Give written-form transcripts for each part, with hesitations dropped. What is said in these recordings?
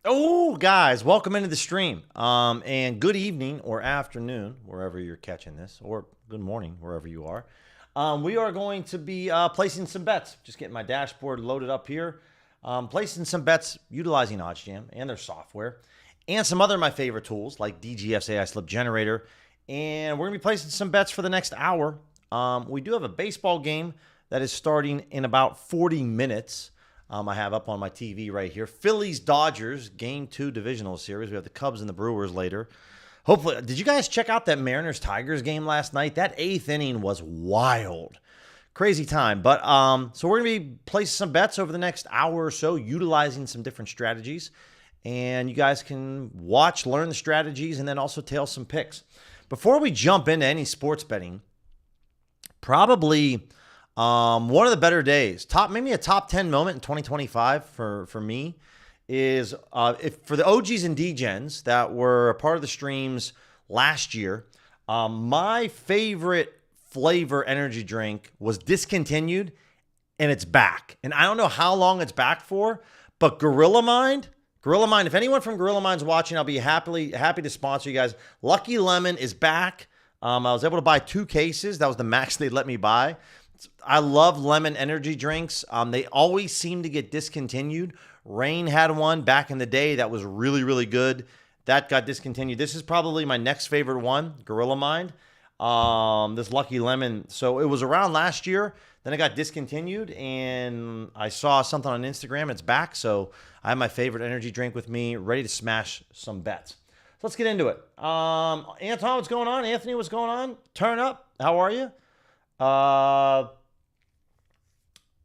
Oh, guys, welcome into the stream. And good evening or afternoon, wherever you're catching this, or good morning, wherever you are. We are going to be placing some bets. Just getting my dashboard loaded up here. Placing some bets utilizing OddsJam and their software, and some other of my favorite tools like DGF's AI Slip Generator. And we're going to be placing some bets for the next hour. We do have a baseball game that is starting in about 40 minutes. I have up on my TV right here. Phillies-Dodgers, Game 2 divisional series. We have the Cubs and the Brewers later. Hopefully, did you guys check out that Mariners-Tigers game last night? That 8th inning was wild. Crazy time. But so we're going to be placing some bets over the next hour or so, utilizing some different strategies. And you guys can watch, learn the strategies, and then also tail some picks. Before we jump into any sports betting, probably one of the better days, maybe a top 10 moment in 2025 for me is if for the OGs and DGens that were a part of the streams last year, my favorite flavor energy drink was discontinued and it's back. And I don't know how long it's back for, but Gorilla Mind, if anyone from Gorilla Mind's watching, I'll be happy to sponsor you guys. Lucky Lemon is back. I was able to buy 2 cases. That was the max they let me buy. I love lemon energy drinks. They always seem to get discontinued. Rain had one back in the day that was really, really good. That got discontinued. This is probably my next favorite one, Gorilla Mind. This Lucky Lemon. So it was around last year. Then it got discontinued, and I saw something on Instagram. It's back. So I have my favorite energy drink with me, ready to smash some bets. So let's get into it. Anton, what's going on? Anthony, what's going on? Turn up. How are you?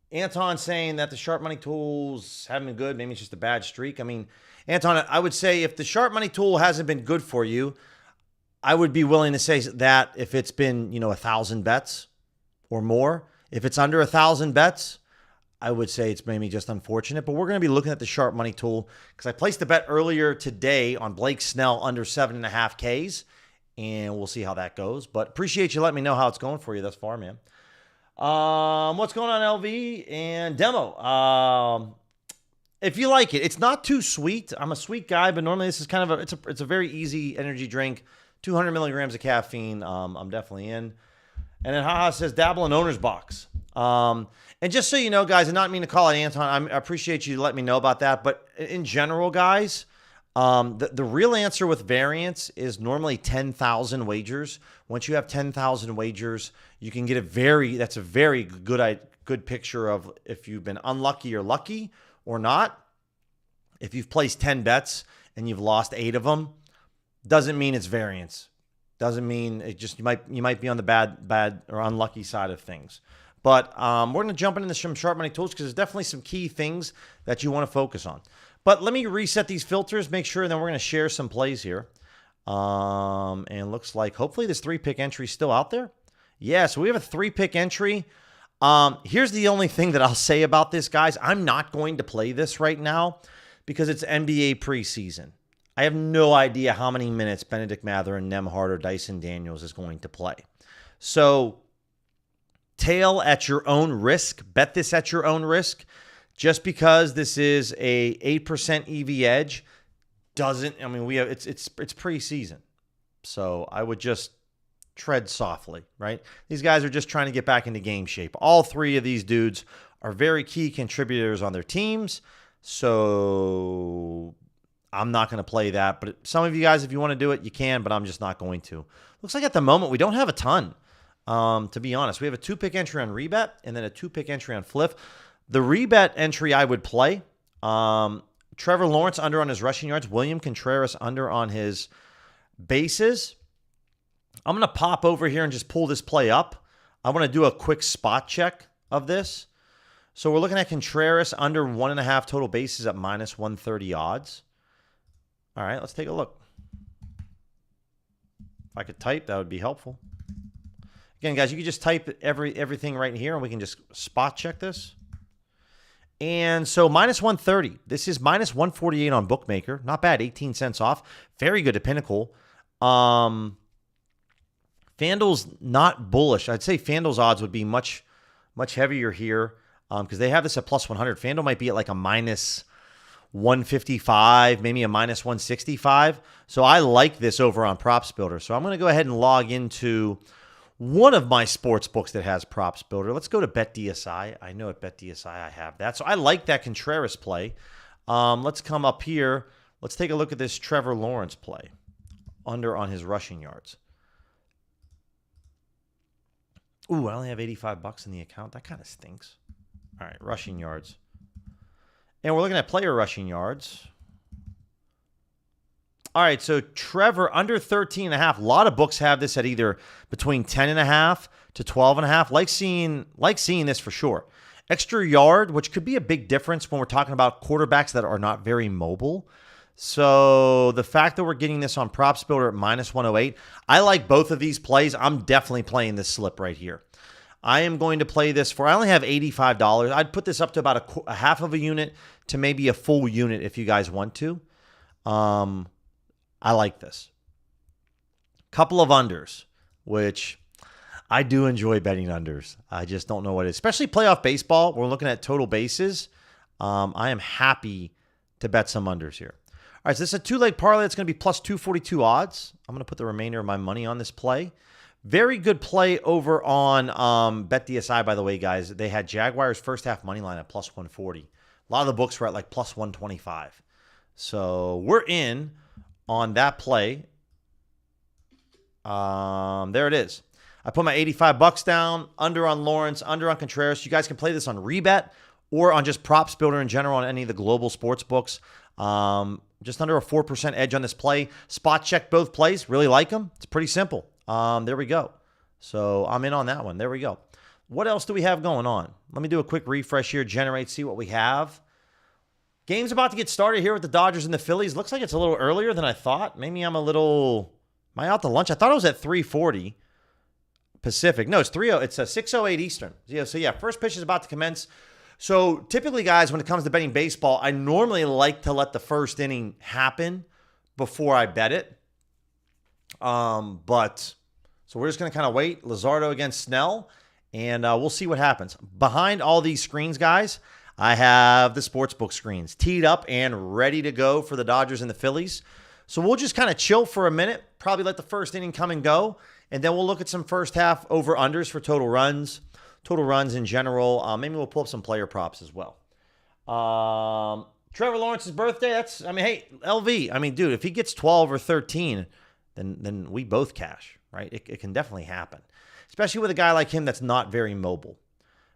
Anton saying that the sharp money tools haven't been good. Maybe it's just a bad streak. I mean, Anton, I would say if the sharp money tool hasn't been good for you, I would be willing to say that if it's been, 1,000 bets or more. If it's under 1,000 bets, I would say it's maybe just unfortunate. But we're going to be looking at the sharp money tool because I placed a bet earlier today on Blake Snell under 7.5 Ks. And we'll see how that goes. But appreciate you letting me know how it's going for you thus far, man. What's going on, LV and Demo? If you like it, it's not too sweet. I'm a sweet guy, but normally this is kind of it's a very easy energy drink. 200 milligrams of caffeine. I'm definitely in. And then Haha says dabble in owner's box. And just so you know, guys, and not mean to call it Anton, I appreciate you letting me know about that. But in general, guys, the real answer with variance is normally 10,000 wagers. Once you have 10,000 wagers, you can get that's a very good picture of if you've been unlucky or lucky or not. If you've placed 10 bets and you've lost 8 of them, doesn't mean it's variance. Doesn't mean it just, you might be on the bad or unlucky side of things. But we're going to jump into some sharp money tools because there's definitely some key things that you want to focus on. But let me reset these filters, make sure, and then we're going to share some plays here. And looks like hopefully this 3-pick entry is still out there. Yeah, so we have a 3-pick entry. Here's the only thing that I'll say about this, guys. I'm not going to play this right now because it's NBA preseason. I have no idea how many minutes Benedict Mather, Nembhard, or Dyson Daniels is going to play. So tail at your own risk. Bet this at your own risk. Just because this is a 8% EV edge doesn't, I mean, it's preseason. So I would just tread softly, right? These guys are just trying to get back into game shape. All 3 of these dudes are very key contributors on their teams. So I'm not going to play that. But some of you guys, if you want to do it, you can, but I'm just not going to. Looks like at the moment we don't have a ton, to be honest. We have a 2-pick entry on rebet and then a 2-pick entry on flip. The rebet entry I would play. Trevor Lawrence under on his rushing yards. William Contreras under on his bases. I'm going to pop over here and just pull this play up. I want to do a quick spot check of this. So we're looking at Contreras under 1.5 total bases at minus 130 odds. All right, let's take a look. If I could type, that would be helpful. Again, guys, you can just type everything right here and we can just spot check this. And so minus 130. This is minus 148 on Bookmaker. Not bad. 18 cents off. Very good at Pinnacle. FanDuel's not bullish. I'd say FanDuel's odds would be much heavier here because they have this at plus 100. FanDuel might be at like a minus 155, maybe a minus 165. So I like this over on Props Builder. So I'm going to go ahead and log into one of my sports books that has Props Builder. Let's go to BetDSI. I know at BetDSI I have that. So I like that Contreras play. Let's come up here. Let's take a look at this Trevor Lawrence play under on his rushing yards. Ooh, I only have $85 in the account. That kind of stinks. All right, rushing yards. And we're looking at player rushing yards. All right, so Trevor under 13.5. A lot of books have this at either between 10.5 to 12.5. Like seeing this for sure. Extra yard, which could be a big difference when we're talking about quarterbacks that are not very mobile. So the fact that we're getting this on Props Builder at minus 108, I like both of these plays. I'm definitely playing this slip right here. I am going to play this for, I only have $85. I'd put this up to about a half of a unit to maybe a full unit if you guys want to. I like this. Couple of unders, which I do enjoy betting unders. I just don't know what it is. Especially playoff baseball. We're looking at total bases. I am happy to bet some unders here. All right, so this is a two-leg parlay. It's going to be plus 242 odds. I'm going to put the remainder of my money on this play. Very good play over on BetDSI, by the way, guys. They had Jaguars first half money line at plus 140. A lot of the books were at like plus 125. So we're in on that play. There it is. I put my $85 down, under on Lawrence, under on Contreras. You guys can play this on Rebet or on just Props Builder in general on any of the global sports books. Just under a 4% edge on this play. Spot check both plays. Really like them. It's pretty simple. There we go. So I'm in on that one. There we go. What else do we have going on? Let me do a quick refresh here, generate, see what we have. Game's about to get started here with the Dodgers and the Phillies. Looks like it's a little earlier than I thought. Maybe I'm am I out to lunch? I thought it was at 3:40 Pacific. No, it's 3:00. It's 6:08 Eastern. So yeah, first pitch is about to commence. So typically, guys, when it comes to betting baseball, I normally like to let the first inning happen before I bet it. So we're just going to kind of wait. Luzardo against Snell, and we'll see what happens. Behind all these screens, guys, I have the sportsbook screens teed up and ready to go for the Dodgers and the Phillies. So we'll just kind of chill for a minute, probably let the first inning come and go, and then we'll look at some first half over-unders for total runs in general. Maybe we'll pull up some player props as well. Trevor Lawrence's birthday, hey, LV. Dude, if he gets 12 or 13, then we both cash, right? It can definitely happen, especially with a guy like him that's not very mobile.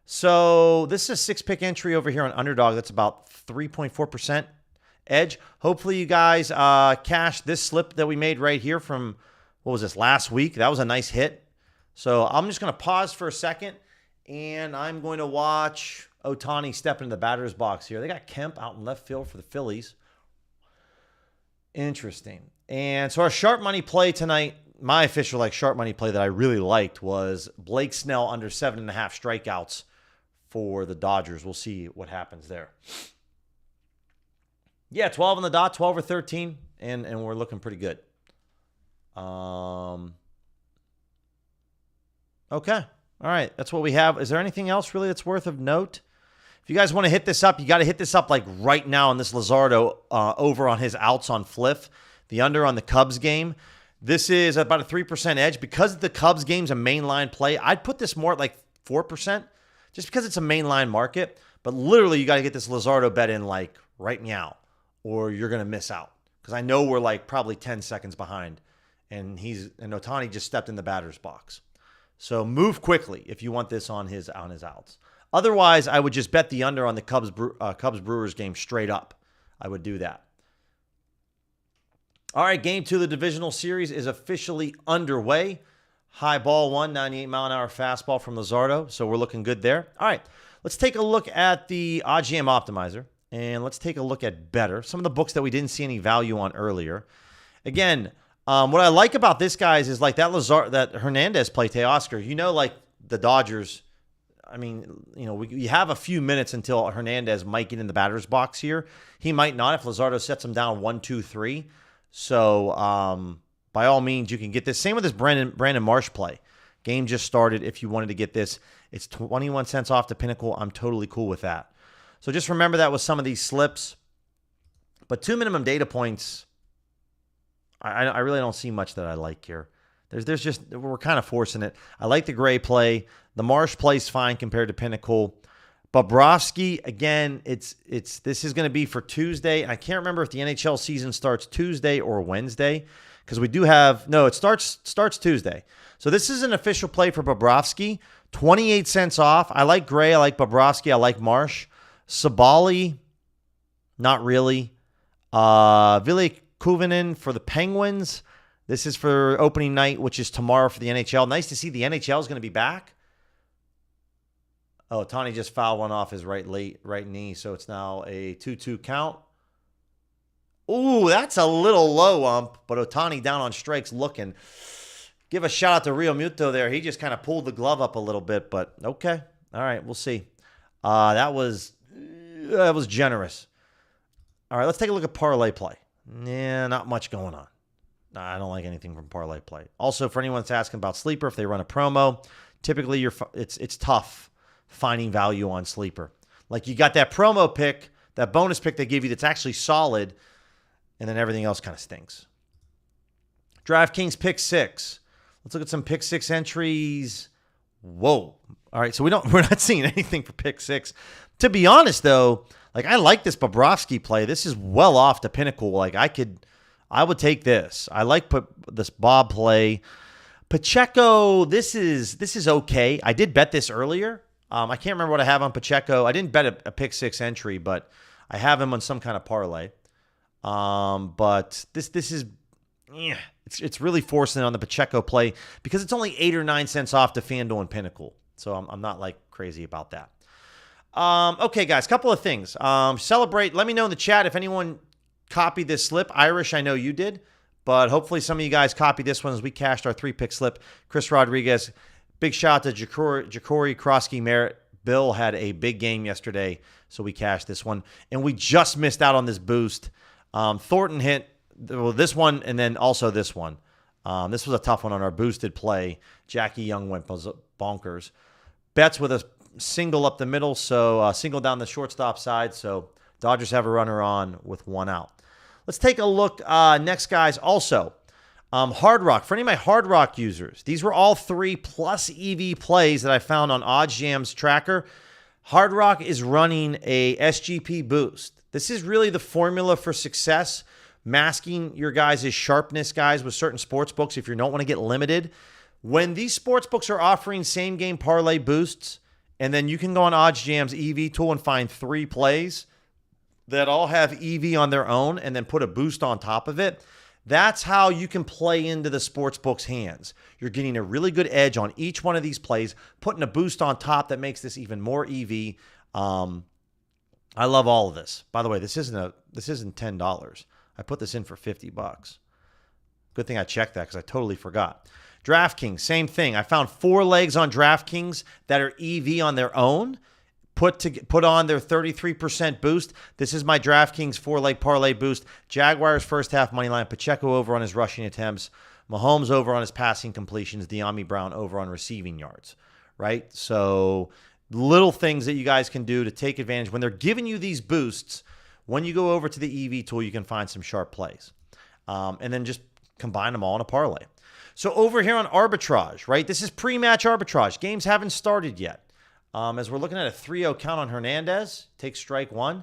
So this is a 6-pick entry over here on Underdog. That's about 3.4% edge. Hopefully you guys cash this slip that we made right here from, what was this, last week? That was a nice hit. So I'm just going to pause for a second, and I'm going to watch Ohtani step into the batter's box here. They got Kemp out in left field for the Phillies. Interesting. And so our sharp money play tonight, my official sharp money play that I really liked was Blake Snell under 7.5 strikeouts for the Dodgers. We'll see what happens there. Yeah, 12 on the dot, 12 or 13, and we're looking pretty good. Okay. All right. That's what we have. Is there anything else really that's worth of note? If you guys want to hit this up, you got to hit this up like right now on this Luzardo over on his outs on Fliff. The under on the Cubs game. This is about a 3% edge. Because the Cubs game's a mainline play, I'd put this more at like 4% just because it's a mainline market. But literally, you got to get this Luzardo bet in like right now or you're going to miss out. Because I know we're like probably 10 seconds behind. And Ohtani just stepped in the batter's box. So move quickly if you want this on his outs. Otherwise, I would just bet the under on the Cubs-Brewers game straight up. I would do that. All right, game 2 of the divisional series is officially underway. High ball 1, 98-mile-an-hour fastball from Luzardo. So we're looking good there. All right, let's take a look at the OddsJam Optimizer. And let's take a look at Better. Some of the books that we didn't see any value on earlier. Again, what I like about this, guys, is like that Hernandez play, Teoscar. Like the Dodgers, we have a few minutes until Hernandez might get in the batter's box here. He might not if Luzardo sets him down 1, 2, 3. So by all means, you can get this. Same with this Brandon Marsh play. Game just started. If you wanted to get this, it's 21 cents off the Pinnacle. I'm totally cool with that. So just remember that with some of these slips. But 2 minimum data points, I really don't see much that I like here. There's just, we're kind of forcing it. I like the Gray play. The Marsh play's fine compared to Pinnacle. Bobrovsky, again, this is going to be for Tuesday. I can't remember if the NHL season starts Tuesday or Wednesday, because we do have, no, it starts Tuesday. So this is an official play for Bobrovsky. 28 cents off. I like Gray. I like Bobrovsky. I like Marsh. Sabali, not really. Ville Kuvinen for the Penguins. This is for opening night, which is tomorrow for the NHL. Nice to see the NHL is going to be back. Oh, Tony just fouled one off his right knee, so it's now a 2-2 count. Ooh, that's a little low, ump, but Ohtani down on strikes looking. Give a shout out to Rio Muto there. He just kind of pulled the glove up a little bit, but okay. All right, we'll see. That was generous. All right, let's take a look at parlay play. Yeah, not much going on. I don't like anything from parlay play. Also, for anyone that's asking about Sleeper, if they run a promo, typically it's tough finding value on Sleeper. Like you got that promo pick, that bonus pick they give you that's actually solid, and then everything else kind of stinks. DraftKings pick 6. Let's look at some pick 6 entries. Whoa. All right, so we're not seeing anything for pick 6. To be honest, though, like I like this Bobrovsky play. This is well off the Pinnacle. Like I would take this. I like this Bob play. Pacheco, this is okay. I did bet this earlier. I can't remember what I have on Pacheco. I didn't bet a pick 6 entry, but I have him on some kind of parlay. But this is, it's really forcing it on the Pacheco play because it's only 8 or 9 cents off to FanDuel and Pinnacle. So I'm not like crazy about that. Okay, guys, couple of things. Celebrate. Let me know in the chat if anyone copied this slip. Irish, I know you did, but hopefully some of you guys copied this one as we cashed our 3-pick slip. Chris Rodriguez, big shout out to Ja'Cory Krosky Merritt. Bill had a big game yesterday, so we cashed this one. And we just missed out on this boost. Thornton hit this one and then also this one. This was a tough one on our boosted play. Jackie Young went bonkers. Betts with a single up the middle, so single down the shortstop side. So Dodgers have a runner on with 1 out. Let's take a look next, guys. Also, Hard Rock. For any of my Hard Rock users, these were all 3 plus EV plays that I found on OddsJam's tracker. Hard Rock is running a SGP boost. This is really the formula for success, masking your guys' sharpness, guys, with certain sports books if you don't want to get limited. When these sports books are offering same-game parlay boosts, and then you can go on OddsJam's EV tool and find 3 plays that all have EV on their own and then put a boost on top of it. That's how you can play into the sportsbook's hands. You're getting a really good edge on each one of these plays, putting a boost on top that makes this even more EV. I love all of this. By the way, this isn't $10. I put this in for $50. Good thing I checked that because I totally forgot. DraftKings, same thing. I found 4 legs on DraftKings that are EV on their own. Put on their 33% boost. This is my DraftKings 4-leg parlay boost. Jaguars first half money line. Pacheco over on his rushing attempts. Mahomes over on his passing completions. De'Ami Brown over on receiving yards. Right? So little things that you guys can do to take advantage. When they're giving you these boosts, when you go over to the EV tool, you can find some sharp plays. And then just combine them all in a parlay. So over here on arbitrage, right? This is pre-match arbitrage. Games haven't started yet. As we're looking at a 3-0 count on Hernandez, takes strike 1.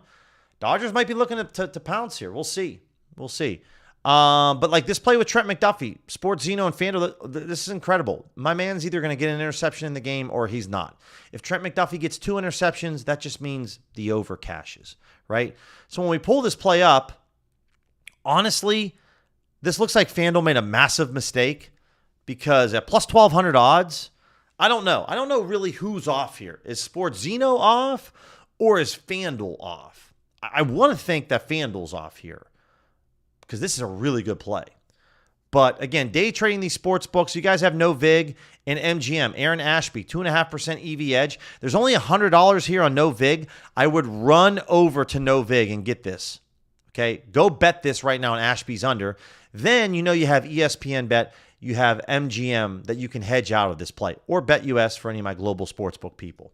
Dodgers might be looking to pounce here. We'll see. But like this play with Trent McDuffie, Sports Zeno and FanDuel, this is incredible. My man's either going to get an interception in the game or he's not. If Trent McDuffie gets 2 interceptions, that just means the over cashes, right? So when we pull this play up, honestly, this looks like FanDuel made a massive mistake because at plus 1,200 odds, I don't know. I don't know really who's off here. Is Sports Zeno off or is FanDuel off? I want to think that FanDuel's off here because this is a really good play. But again, day trading these sports books, you guys have No Vig and MGM. Aaron Ashby, 2.5% EV edge. There's only $100 here on No Vig. I would run over to No Vig and get this. Okay, go bet this right now on Ashby's under. Then you have ESPN Bet. You have MGM that you can hedge out of this play, or BetUS for any of my global sportsbook people.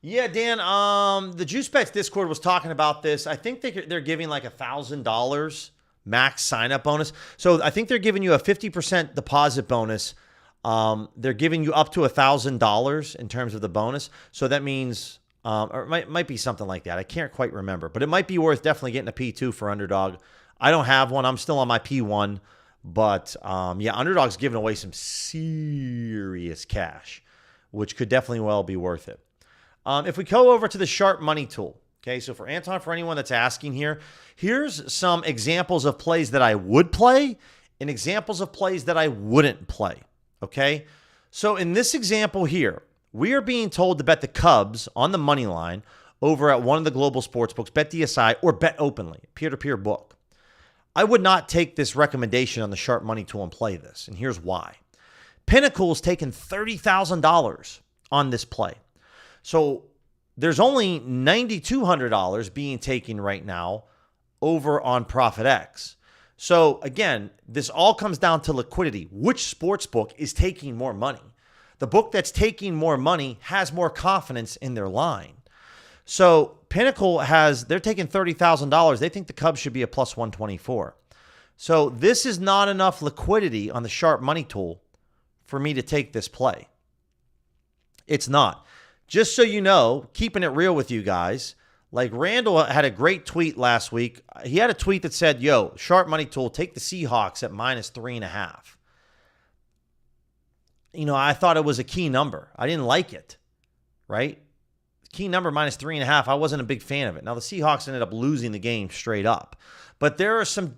Yeah, Dan. The Juice Bets Discord was talking about this. I think they're giving like $1,000 max sign up bonus. So I think they're giving you a 50% deposit bonus. They're giving you up to $1,000 in terms of the bonus. So that means, or it might be something like that. I can't quite remember, but it might be worth definitely getting a P2 for Underdog. I don't have one. I'm still on my P1, but yeah, Underdog's giving away some serious cash, which could definitely well be worth it. If we go over to the Sharp Money tool, okay, so for Anton, for anyone that's asking here, here's some examples of plays that I would play and examples of plays that I wouldn't play, okay? So in this example here, we are being told to bet the Cubs on the money line over at one of the global sports books, BetDSI, or Bet Openly, peer-to-peer book. I would not take this recommendation on the Sharp Money tool and play this, and here's why. Pinnacle's taken $30,000 on this play. So there's only $9,200 being taken right now over on ProfitX. So again, this all comes down to liquidity. Which sports book is taking more money? The book that's taking more money has more confidence in their line. So Pinnacle they're taking $30,000. They think the Cubs should be a plus 124. So this is not enough liquidity on the Sharp Money tool for me to take this play. It's not. Just so you know, keeping it real with you guys, like Randall had a great tweet last week. He had a tweet that said, yo, Sharp Money tool, take the Seahawks at -3.5. You know, I thought it was a key number. I didn't like it, right? Key number -3.5. I wasn't a big fan of it. Now, the Seahawks ended up losing the game straight up. But there's some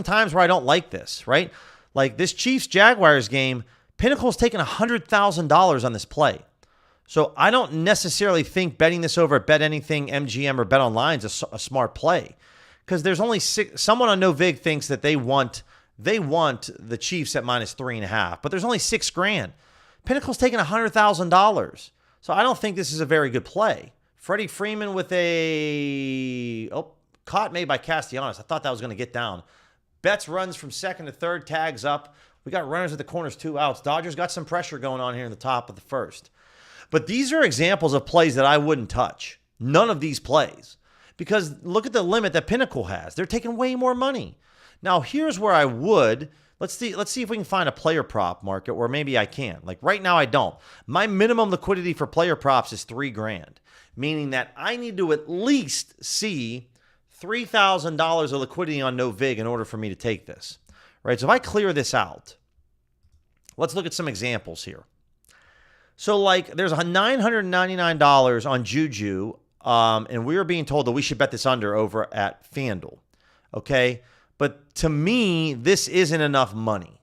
times where I don't like this, right? Like this Chiefs-Jaguars game, Pinnacle's taking $100,000 on this play. So I don't necessarily think betting this over at Bet Anything, MGM, or Bet Online is a smart play, because there's only someone on No Vig thinks that they want the Chiefs at -3.5, but there's only $6,000. Pinnacle's taking $100,000, so I don't think this is a very good play. Freddie Freeman with caught made by Castellanos. I thought that was going to get down. Betts runs from second to third, tags up. We got runners at the corners, 2 outs. Dodgers got some pressure going on here in the top of the first. But these are examples of plays that I wouldn't touch. None of these plays. Because look at the limit that Pinnacle has. They're taking way more money. Now, here's where I would. Let's see if we can find a player prop market, or maybe I can. Like right now, I don't. My minimum liquidity for player props is $3,000, meaning that I need to at least see $3,000 of liquidity on No Vig in order for me to take this. Right? So if I clear this out, let's look at some examples here. So, like, there's $999 on Juju, and we were being told that we should bet this under over at FanDuel, okay? But to me, this isn't enough money.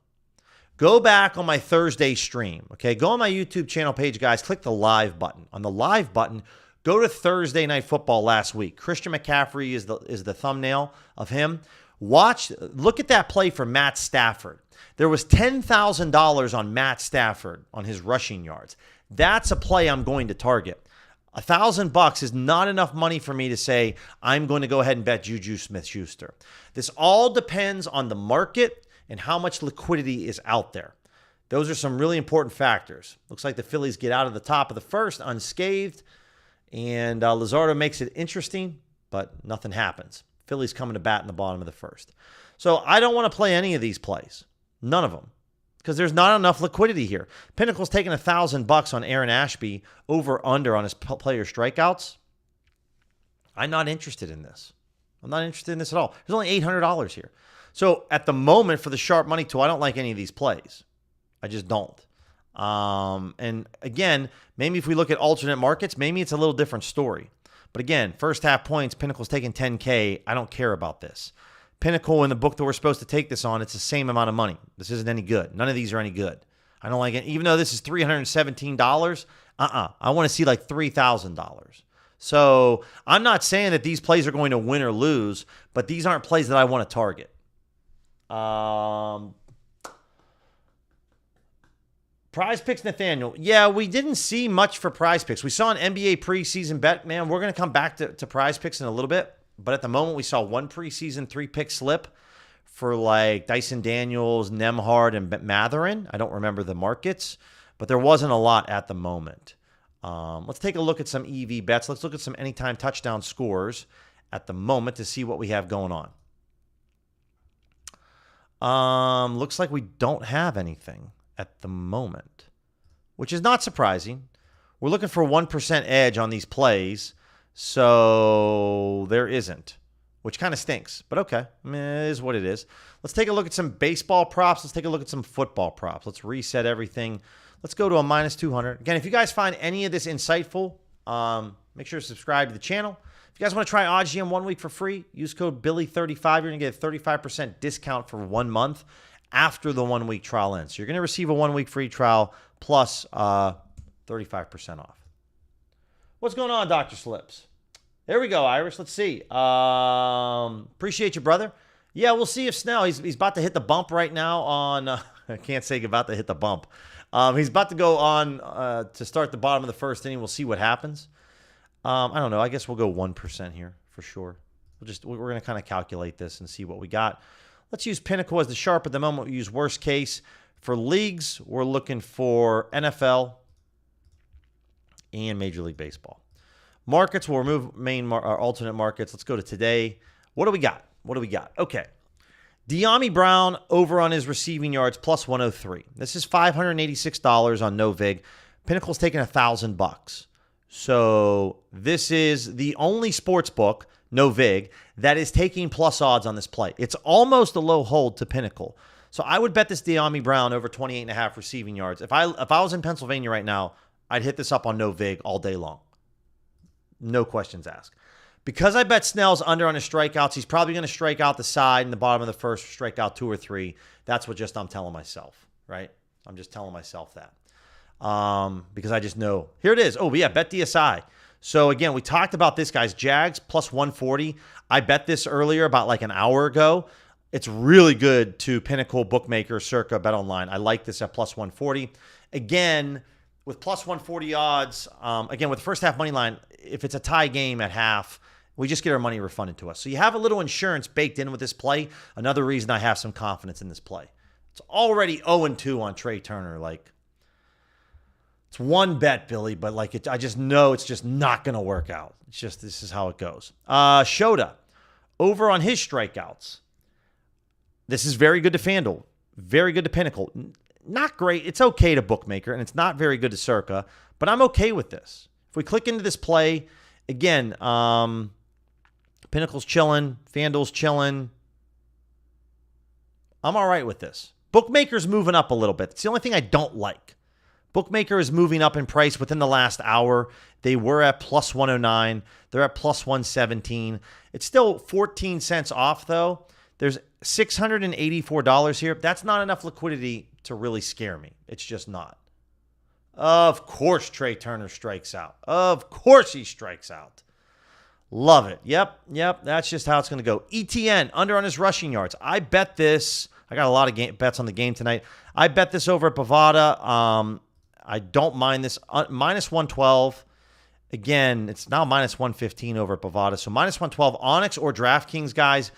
Go back on my Thursday stream, okay? Go on my YouTube channel page, guys. Click the live button. On the live button, go to Thursday Night Football last week. Christian McCaffrey is the thumbnail of him. Look at that play for Matt Stafford. There was $10,000 on Matt Stafford on his rushing yards. That's a play I'm going to target. $1,000 is not enough money for me to say I'm going to go ahead and bet Juju Smith-Schuster. This all depends on the market and how much liquidity is out there. Those are some really important factors. Looks like the Phillies get out of the top of the first unscathed, and Luzardo makes it interesting, but nothing happens. Phillies coming to bat in the bottom of the first. So I don't want to play any of these plays. None of them. Because there's not enough liquidity here. Pinnacle's taking $1,000 on Aaron Ashby over/under on his player strikeouts. I'm not interested in this. I'm not interested in this at all. There's only $800 here. So at the moment for the Sharp Money tool, I don't like any of these plays. I just don't. And again, maybe if we look at alternate markets, maybe it's a little different story. But again, first half points, Pinnacle's taking $10K. I don't care about this. Pinnacle in the book that we're supposed to take this on, it's the same amount of money. This isn't any good. None of these are any good. I don't like it. Even though this is $317, I want to see like $3,000. So I'm not saying that these plays are going to win or lose, but these aren't plays that I want to target. PrizePicks, Nathaniel. Yeah, we didn't see much for PrizePicks. We saw an NBA preseason bet. Man, we're going to come back to PrizePicks in a little bit. But at the moment, we saw one preseason 3-pick slip for like Dyson Daniels, Nemhard, and Matherin. I don't remember the markets, but there wasn't a lot at the moment. Let's take a look at some EV bets. Let's look at some anytime touchdown scores at the moment to see what we have going on. Looks like we don't have anything at the moment, which is not surprising. We're looking for 1% edge on these plays, so there isn't, which kind of stinks, but okay. I mean, it is what it is. Let's take a look at some baseball props. Let's take a look at some football props. Let's reset everything. Let's go to a minus 200. Again, if you guys find any of this insightful, make sure to subscribe to the channel. If you guys want to try OddsGM 1 week for free, use code Billy35. You're going to get a 35% discount for 1 month after the 1 week trial ends. So you're going to receive a 1 week free trial plus 35% off. What's going on, Dr. Slips? There we go, Irish. Let's see. Appreciate you, brother. Yeah, we'll see if Snell, he's about to hit the bump right now on, I can't say about to hhit the bump. He's about to go on to start the bottom of the first inning. We'll see what happens. I don't know. I guess we'll go 1% here for sure. We're going to kind of calculate this and see what we got. Let's use Pinnacle as the sharp at the moment. We use worst case. For leagues, we're looking for NFL and Major League Baseball. Markets, we'll remove our alternate markets. Let's go to today. What do we got? Okay. De'Ami Brown over on his receiving yards plus 103. This is $586 on NoVig. Pinnacle's taking $1,000. So this is the only sports book, NoVig, that is taking plus odds on this play. It's almost a low hold to Pinnacle. So I would bet this De'Ami Brown over 28.5 receiving yards. If I was in Pennsylvania right now, I'd hit this up on NoVig all day long. No questions asked. Because I bet Snell's under on his strikeouts, he's probably going to strike out the side in the bottom of the first, strike out 2 or 3. That's what I'm telling myself, right? I'm just telling myself that. Because I just know. Here it is. Oh, yeah, bet DSI. So, again, we talked about this, guys. Jags plus 140. I bet this earlier about like an hour ago. It's really good to Pinnacle, Bookmaker, Circa, Bet Online. I like this at plus 140. Again, with plus 140 odds, again, with the first half money line, if it's a tie game at half, we just get our money refunded to us. So you have a little insurance baked in with this play. Another reason I have some confidence in this play. It's already 0-2 on Trey Turner. Like, it's one bet, Billy, but like I just know it's just not going to work out. It's just this is how it goes. Shota, over on his strikeouts. This is very good to FanDuel. Very good to Pinnacle. Not great. It's okay to Bookmaker, and it's not very good to Circa, but I'm okay with this. If we click into this play, again, Pinnacle's chilling, FanDuel's chilling. I'm all right with this. Bookmaker's moving up a little bit. It's the only thing I don't like. Bookmaker is moving up in price within the last hour. They were at plus 109. They're at plus 117. It's still 14 cents off, though. There's $684 here. That's not enough liquidity to really scare me. It's just not. Of course Trey Turner strikes out. Of course he strikes out. Love it. Yep. That's just how it's going to go. ETN, under on his rushing yards. I bet this. I got a lot of bets on the game tonight. I bet this over at Bovada. I don't mind this. Minus 112. Again, it's now minus 115 over at Bovada. So minus 112. Onyx or DraftKings, guys.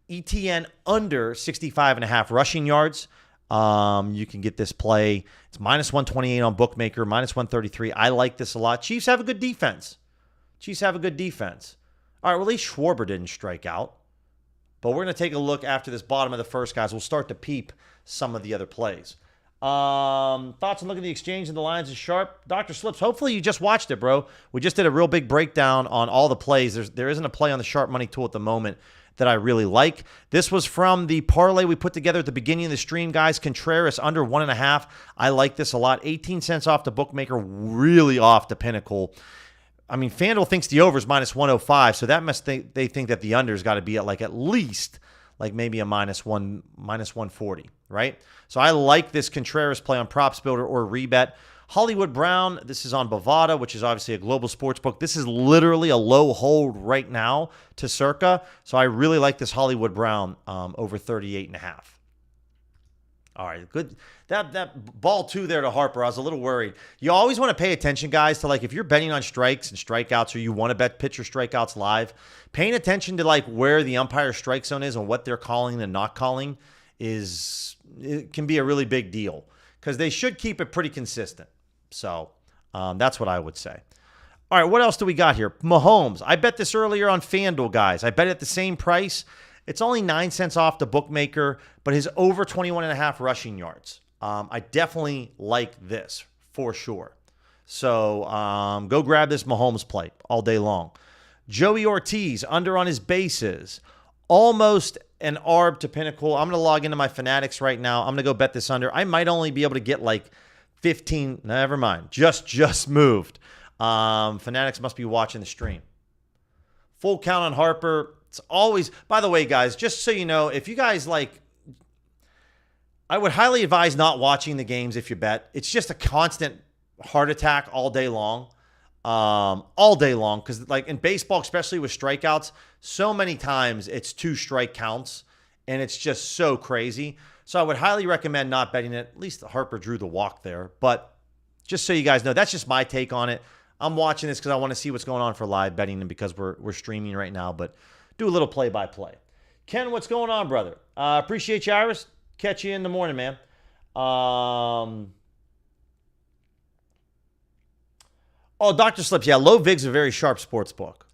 ETN under 65.5 rushing yards. You can get this play. It's minus 128 on Bookmaker, minus 133. I like this a lot. Chiefs have a good defense. All right, well, at least Schwarber didn't strike out. But we're going to take a look after this bottom of the first, guys. We'll start to peep some of the other plays. Thoughts on looking at the exchange and the lines is sharp. Dr. Slips, hopefully you just watched it, bro. We just did a real big breakdown on all the plays. There isn't a play on the sharp money tool at the moment that I really like. This was from the parlay we put together at the beginning of the stream, guys. Contreras under 1.5. I like this a lot. 18 cents off to Bookmaker, really off to Pinnacle. I mean, FanDuel thinks the over is minus 105, so that must they think that the under's got to be at least maybe a minus 140, right? So I like this Contreras play on Props Builder or Rebet. Hollywood Brown, this is on Bovada, which is obviously a global sports book. This is literally a low hold right now to Circa. So I really like this Hollywood Brown over 38.5. All right, good. That ball 2 there to Harper, I was a little worried. You always want to pay attention, guys, to if you're betting on strikes and strikeouts, or you want to bet pitcher strikeouts live, paying attention to where the umpire strike zone is and what they're calling and not calling it can be a really big deal because they should keep it pretty consistent. So That's what I would say. All right, what else do we got here? Mahomes. I bet this earlier on FanDuel, guys. I bet at the same price. It's only 9 cents off the bookmaker, but his over 21.5 rushing yards. I definitely like this for sure. So go grab this Mahomes play all day long. Joey Ortiz, under on his bases. Almost an arb to Pinnacle. I'm going to log into my Fanatics right now. I'm going to go bet this under. I might only be able to get like 15. Never mind. Just moved. Fanatics must be watching the stream. Full count on Harper. It's always, by the way, guys, just so you know, if you guys like, I would highly advise not watching the games if you bet. It's just a constant heart attack all day long. Because like in baseball, especially with strikeouts, so many times it's 2 strike counts and it's just so crazy. So I would highly recommend not betting it. At least Harper drew the walk there. But just so you guys know, that's just my take on it. I'm watching this because I want to see what's going on for live betting and because we're streaming right now, but do a little play-by-play. Ken, what's going on, brother? Appreciate you, Iris. Catch you in the morning, man. Dr. Slips. Yeah, Low Vig's a very sharp sports book.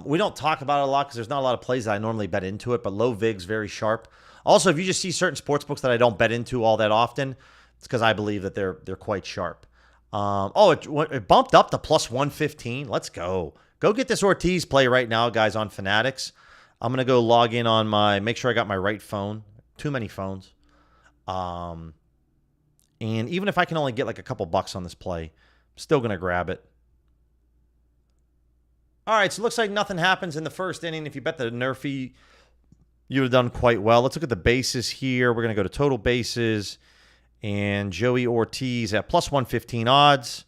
We don't talk about it a lot because there's not a lot of plays that I normally bet into it, but Low Vig's very sharp. Also, if you just see certain sports books that I don't bet into all that often, it's because I believe that they're quite sharp. It bumped up to plus 115. Let's go. Go get this Ortiz play right now, guys, on Fanatics. I'm going to go log in on make sure I got my right phone. Too many phones. And even if I can only get like a couple bucks on this play, I'm still going to grab it. All right, so it looks like nothing happens in the first inning. If you bet the Nerfy, you would have done quite well. Let's look at the bases here. We're going to go to total bases. And Joey Ortiz at plus 115 odds.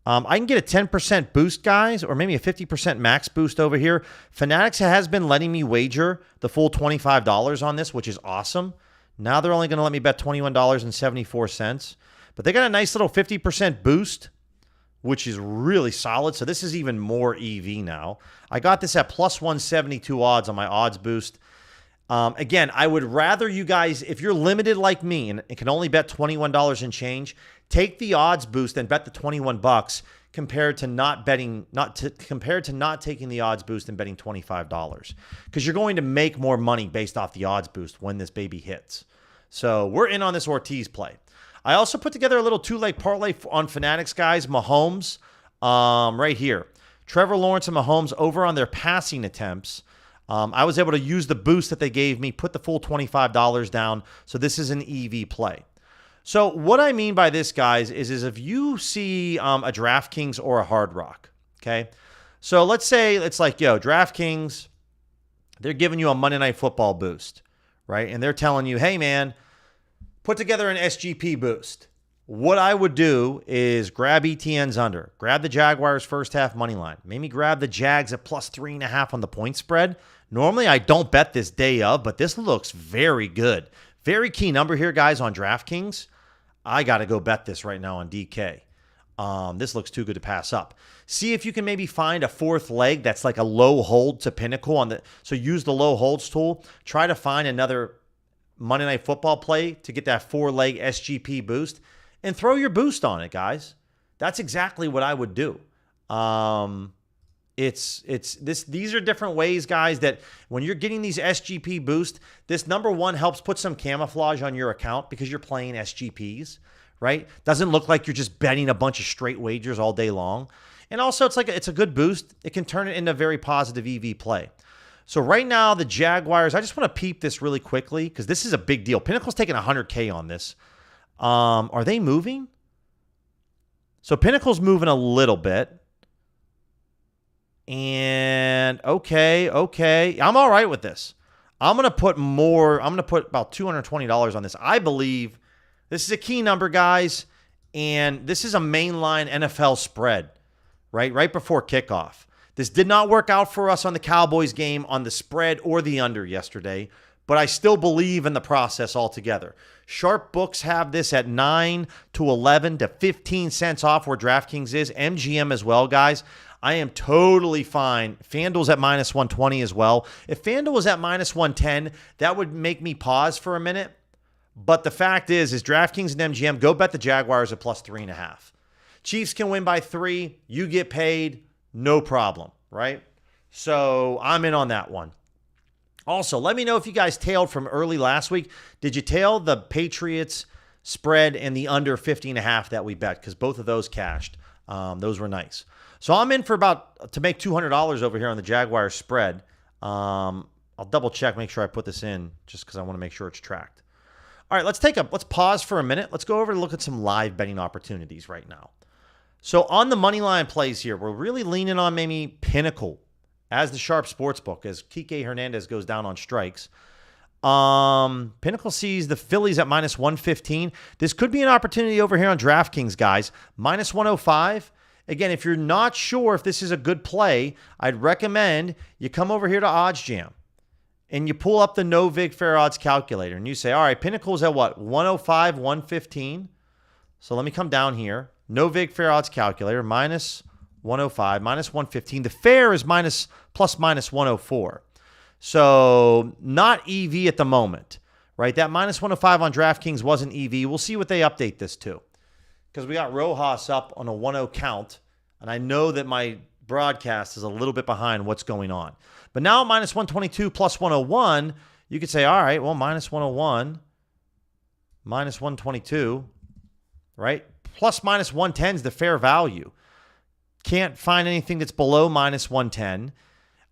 I can get a 10% boost, guys, or maybe a 50% max boost over here. Fanatics has been letting me wager the full $25 on this, which is awesome. Now they're only going to let me bet $21.74. But they got a nice little 50% boost, which is really solid. So this is even more EV now. I got this at plus 172 odds on my odds boost. Again, I would rather you guys, if you're limited like me and can only bet $21 and change, take the odds boost and bet the $21 compared to not taking the odds boost and betting $25, because you're going to make more money based off the odds boost when this baby hits. So we're in on this Ortiz play. I also put together a little 2-leg parlay on Fanatics, guys. Mahomes, right here. Trevor Lawrence and Mahomes over on their passing attempts. I was able to use the boost that they gave me, put the full $25 down. So this is an EV play. So what I mean by this, guys, is if you see a DraftKings or a Hard Rock, okay? So let's say it's like, DraftKings, they're giving you a Monday Night Football boost, right? And they're telling you, hey, man, put together an SGP boost. What I would do is grab ETN's under, grab the Jaguars first half money line, maybe grab the Jags at plus 3.5 on the point spread. Normally, I don't bet this day of, but this looks very good. Very key number here, guys, on DraftKings. I got to go bet this right now on DK. This looks too good to pass up. See if you can maybe find a fourth leg that's like a low hold to Pinnacle. So use the low holds tool. Try to find another Monday Night Football play to get that 4-leg SGP boost and throw your boost on it, guys. That's exactly what I would do. These are different ways, guys, that when you're getting these SGP boosts, this number one helps put some camouflage on your account because you're playing SGPs, right? Doesn't look like you're just betting a bunch of straight wagers all day long. And also it's a good boost. It can turn it into a very positive EV play. So right now, the Jaguars, I just want to peep this really quickly because this is a big deal. Pinnacle's taking $100K on this. Are they moving? So Pinnacle's moving a little bit. And okay. I'm all right with this. I'm going to put more. I'm going to put about $220 on this. I believe this is a key number, guys. And this is a mainline NFL spread, right? Right before kickoff. This did not work out for us on the Cowboys game on the spread or the under yesterday, but I still believe in the process altogether. Sharp books have this at 9 to 11 to 15 cents off where DraftKings is. MGM as well, guys. I am totally fine. FanDuel's at minus 120 as well. If FanDuel was at minus 110, that would make me pause for a minute. But the fact is DraftKings and MGM, go bet the Jaguars at plus 3.5. Chiefs can win by 3. You get paid, no problem, right? So I'm in on that one. Also, let me know if you guys tailed from early last week. Did you tail the Patriots spread and the under 50.5 that we bet? Because both of those cashed. Those were nice. So I'm in for to make $200 over here on the Jaguars spread. I'll double check, make sure I put this in just because I want to make sure it's tracked. All right, let's pause for a minute. Let's go over and look at some live betting opportunities right now. So on the money line plays here, we're really leaning on maybe Pinnacle as the sharp sports book as Kike Hernandez goes down on strikes. Pinnacle sees the Phillies at minus 115. This could be an opportunity over here on DraftKings, guys. Minus 105. Again, if you're not sure if this is a good play, I'd recommend you come over here to OddsJam and you pull up the no vig fair odds calculator and you say, all right, Pinnacle's at what? 105, 115. So let me come down here. No vig fair odds calculator, minus 105, minus 115. The fair is plus minus 104. So not EV at the moment, right? That minus 105 on DraftKings wasn't EV. We'll see what they update this to. Because we got Rojas up on a 1-0 count, and I know that my broadcast is a little bit behind what's going on. But now minus 122 plus 101, you could say, all right, well, minus 101, minus 122, right? Plus minus 110 is the fair value. Can't find anything that's below minus 110.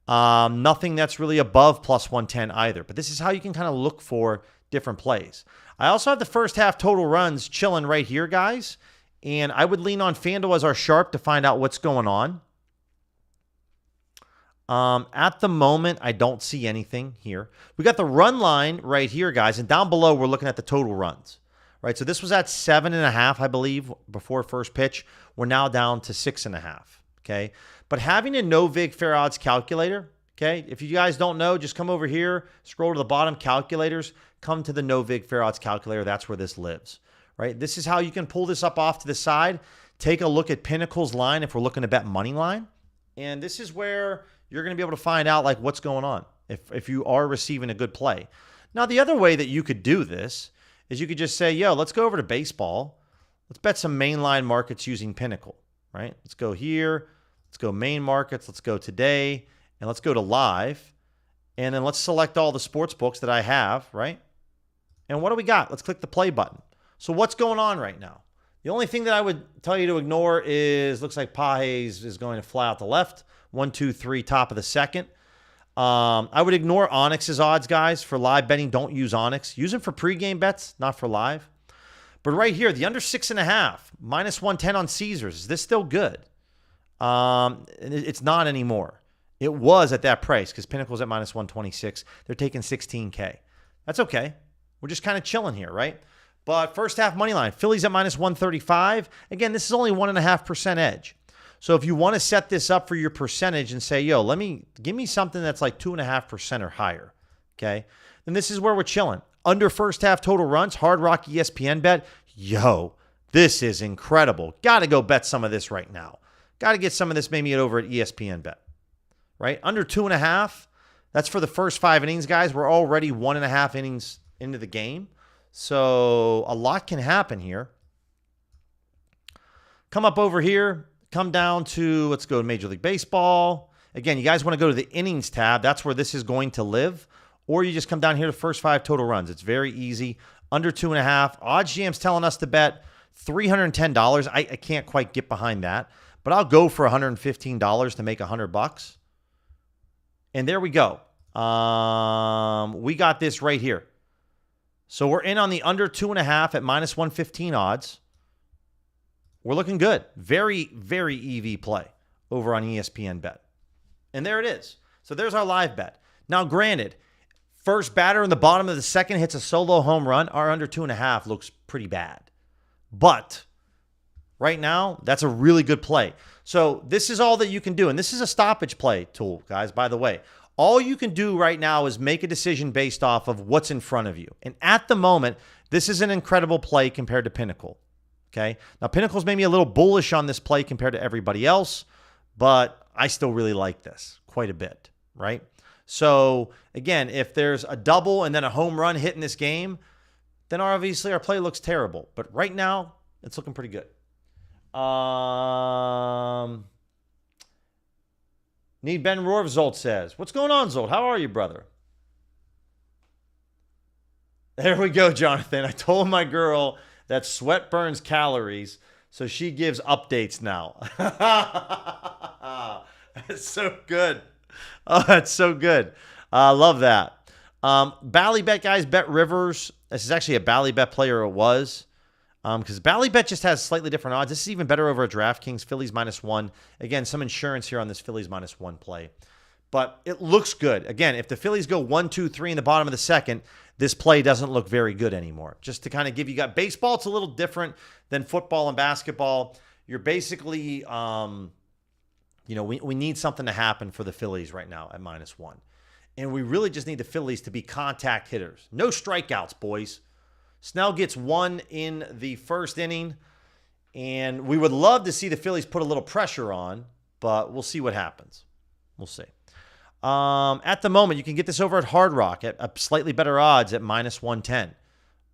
Nothing that's really above plus 110 either. But this is how you can kind of look for different plays. I also have the first half total runs chilling right here, guys. And I would lean on FanDuel as our sharp to find out what's going on. At the moment, I don't see anything here. We got the run line right here, guys. And down below, we're looking at the total runs. Right, so this was at 7.5, I believe, before first pitch. We're now down to 6.5, okay? But having a no vig fair odds calculator, okay? If you guys don't know, just come over here, scroll to the bottom, calculators, come to the no vig fair odds calculator. That's where this lives, right? This is how you can pull this up off to the side, take a look at Pinnacle's line if we're looking to bet money line, and this is where you're going to be able to find out like what's going on if you are receiving a good play. Now, the other way that you could do this is you could just say, yo, let's go over to baseball. Let's bet some mainline markets using Pinnacle, right? Let's go here. Let's go main markets. Let's go today. And let's go to live. And then let's select all the sports books that I have, right? And what do we got? Let's click the play button. So what's going on right now? The only thing that I would tell you to ignore is, looks like Pages is going to fly out the left. 1, 2, 3, top of the second. I would ignore Onyx's odds, guys. For live betting, don't use Onyx. Use them for pregame bets, not for live. But right here, the under 6.5, minus 110 on Caesars. Is this still good? It's not anymore. It was at that price because Pinnacle's at minus 126. They're taking 16K. That's okay. We're just kind of chilling here, right? But first half money line, Phillies at minus 135. Again, this is only 1.5% edge. So if you want to set this up for your percentage and say, yo, give me something that's like 2.5% or higher, okay? Then this is where we're chilling. Under first half total runs, Hard Rock ESPN bet. Yo, this is incredible. Got to go bet some of this right now. Got to get some of this maybe over at ESPN bet, right? Under 2.5, that's for the first 5 innings, guys. We're already 1.5 innings into the game. So a lot can happen here. Come up over here. Come down to, let's go to Major League Baseball. Again, you guys want to go to the innings tab. That's where this is going to live. Or you just come down here to first 5 total runs. It's very easy. Under 2.5. OddsJam's telling us to bet $310. I can't quite get behind that. But I'll go for $115 to make $100. And there we go. We got this right here. So we're in on the under 2.5 at minus 115 odds. We're looking good. Very, very EV play over on ESPN bet. And there it is. So there's our live bet. Now, granted, first batter in the bottom of the second hits a solo home run. Our under 2.5 looks pretty bad. But right now, that's a really good play. So this is all that you can do. And this is a stoppage play tool, guys, by the way. All you can do right now is make a decision based off of what's in front of you. And at the moment, this is an incredible play compared to Pinnacle. Okay. Now, Pinnacle's maybe a little bullish on this play compared to everybody else, but I still really like this quite a bit, right? So, again, if there's a double and then a home run hit in this game, then obviously our play looks terrible. But right now, it's looking pretty good. Need Ben Rohr, Zolt says. What's going on, Zolt? How are you, brother? There we go, Jonathan. I told my girl that sweat burns calories, so she gives updates now. That's so good. Oh, that's so good. I love that. Ballybet, guys, Bet Rivers. This is actually a Ballybet player, it was. Because Ballybet just has slightly different odds. This is even better over at DraftKings. Phillies -1. Again, some insurance here on this Phillies -1 play. But it looks good. Again, if the Phillies go 1, 2, 3 in the bottom of the second, this play doesn't look very good anymore. Just to kind of give you got baseball, it's a little different than football and basketball. You're basically, we need something to happen for the Phillies right now at -1. And we really just need the Phillies to be contact hitters. No strikeouts, boys. Snell gets 1 in the first inning, and we would love to see the Phillies put a little pressure on, but we'll see what happens. We'll see. At the moment, you can get this over at Hard Rock at a slightly better odds at -110.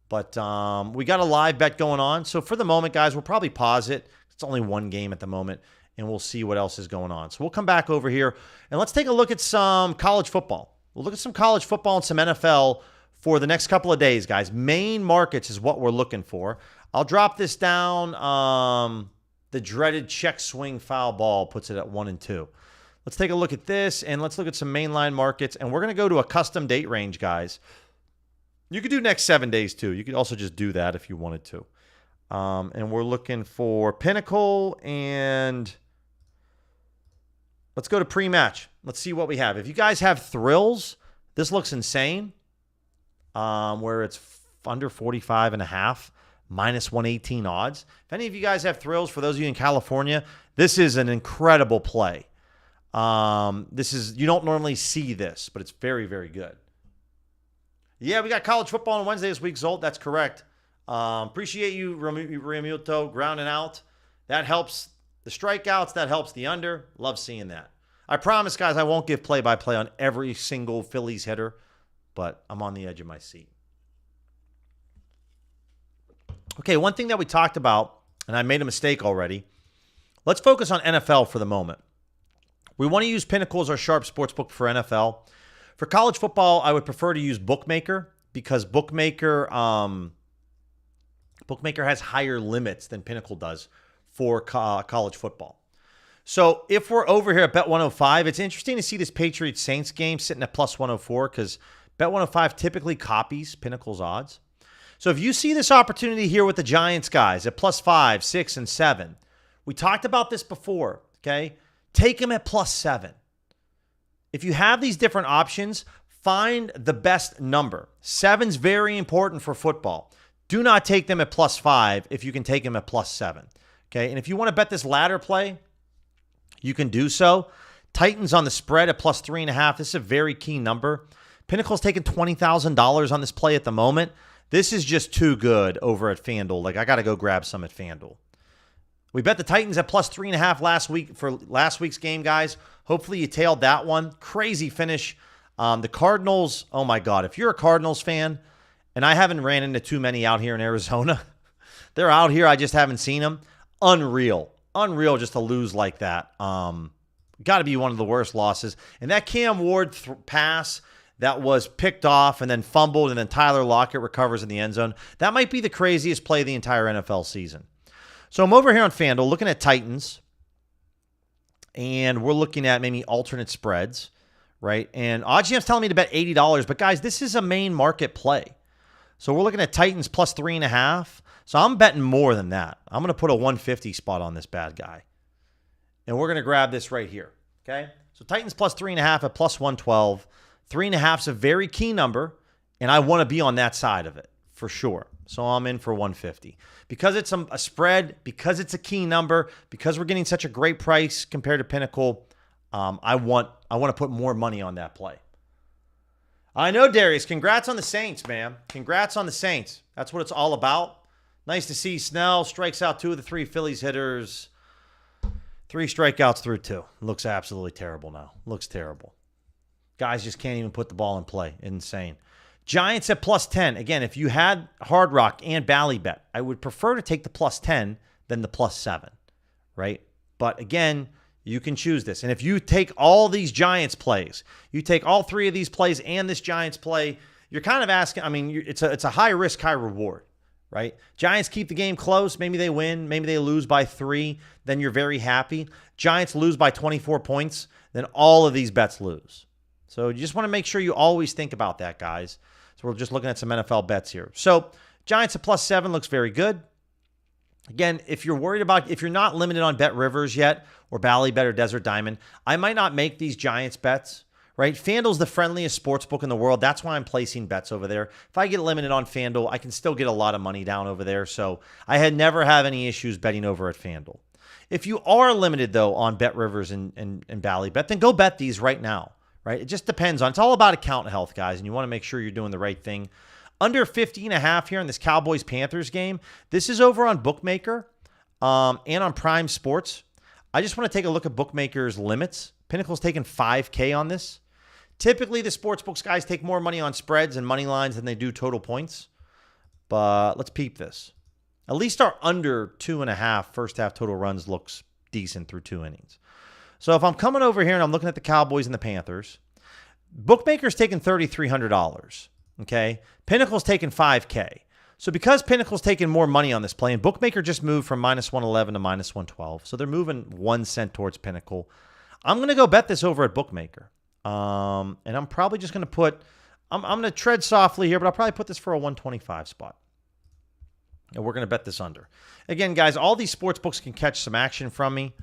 But we got a live bet going on. So for the moment, guys, we'll probably pause it. It's only one game at the moment, and we'll see what else is going on. So we'll come back over here, and let's take a look at some college football. We'll look at some college football and some NFL for the next couple of days, guys. Main markets is what we're looking for. I'll drop this down. The dreaded check swing foul ball puts it at 1 and 2. Let's take a look at this, and let's look at some mainline markets. And we're going to go to a custom date range, guys. You could do next 7 days, too. You could also just do that if you wanted to. And we're looking for Pinnacle, and let's go to pre-match. Let's see what we have. If you guys have thrills, this looks insane. Where it's under 45.5, -118 odds. If any of you guys have thrills, for those of you in California, this is an incredible play. You don't normally see this, but it's very, very good. Yeah, we got college football on Wednesday this week, Zolt. That's correct. Appreciate you, Riamuto, grounding out. That helps the strikeouts. That helps the under. Love seeing that. I promise, guys, I won't give play-by-play on every single Phillies hitter, but I'm on the edge of my seat. Okay, one thing that we talked about, and I made a mistake already. Let's focus on NFL for the moment. We want to use Pinnacle as our sharp sportsbook for NFL. For college football, I would prefer to use Bookmaker because Bookmaker has higher limits than Pinnacle does for college football. So if we're over here at Bet 105, it's interesting to see this Patriots-Saints game sitting at +104 because Bet 105 typically copies Pinnacle's odds. So if you see this opportunity here with the Giants guys at +5, 6, and 7, we talked about this before, okay? Take them at +7. If you have these different options, find the best number. 7's very important for football. Do not take them at +5 if you can take them at +7, okay? And if you want to bet this ladder play, you can do so. Titans on the spread at +3.5. This is a very key number. Pinnacle's taking $20,000 on this play at the moment. This is just too good over at FanDuel. Like, I got to go grab some at FanDuel. We bet the Titans at +3.5 last week for last week's game, guys. Hopefully you tailed that one. Crazy finish. The Cardinals, oh my God. If you're a Cardinals fan, and I haven't ran into too many out here in Arizona, they're out here. I just haven't seen them. Unreal. Unreal just to lose like that. Got to be one of the worst losses. And that Cam Ward pass that was picked off and then fumbled, and then Tyler Lockett recovers in the end zone. That might be the craziest play of the entire NFL season. So I'm over here on FanDuel looking at Titans, and we're looking at maybe alternate spreads, right? And OddsJam's telling me to bet $80, but guys, this is a main market play. So we're looking at Titans +3.5. So I'm betting more than that. I'm going to put a 150 spot on this bad guy. And we're going to grab this right here, okay? So Titans +3.5 at +112. 3.5 is a very key number, and I want to be on that side of it for sure. So I'm in for 150. Because it's a spread, because it's a key number, because we're getting such a great price compared to Pinnacle, I want to put more money on that play. I know, Darius. Congrats on the Saints, man. Congrats on the Saints. That's what it's all about. Nice to see Snell strikes out 2 of the 3 Phillies hitters. 3 strikeouts through 2. Looks absolutely terrible now. Looks terrible. Guys just can't even put the ball in play. Insane. Giants at +10. Again, if you had Hard Rock and Ballybet, I would prefer to take the +10 than the +7. right? But again, you can choose this. And if you take all these Giants plays, you take all 3 of these plays and this Giants play, you're kind of asking, I mean, it's a high risk, high reward, right? Giants keep the game close. Maybe they win. Maybe they lose by 3. Then you're very happy. Giants lose by 24 points. Then all of these bets lose. So you just want to make sure you always think about that, guys. So we're just looking at some NFL bets here. So Giants at +7 looks very good. Again, if you're not limited on Bet Rivers yet, or Bally Bet or Desert Diamond, I might not make these Giants bets, right? FanDuel's the friendliest sports book in the world. That's why I'm placing bets over there. If I get limited on FanDuel, I can still get a lot of money down over there. So I had never have any issues betting over at FanDuel. If you are limited, though, on Bet Rivers and Bally Bet, then go bet these right now, right? It just depends on, it's all about account health, guys, and you want to make sure you're doing the right thing. Under 50.5 here in this Cowboys-Panthers game. This is over on Bookmaker and on Prime Sports. I just want to take a look at Bookmaker's limits. Pinnacle's taking $5K on this. Typically, the sportsbooks guys take more money on spreads and money lines than they do total points. But let's peep this. At least our under 2.5 first half total runs looks decent through 2 innings. So if I'm coming over here and I'm looking at the Cowboys and the Panthers, Bookmaker's taking $3,300. Okay, Pinnacle's taking $5K. So because Pinnacle's taking more money on this play, and Bookmaker just moved from -111 to -112, so they're moving 1 cent towards Pinnacle. I'm going to go bet this over at Bookmaker. And I'm probably just going to put, I'm going to tread softly here, but I'll probably put this for a 125 spot. And we're going to bet this under. Again, guys, all these sports books can catch some action from me.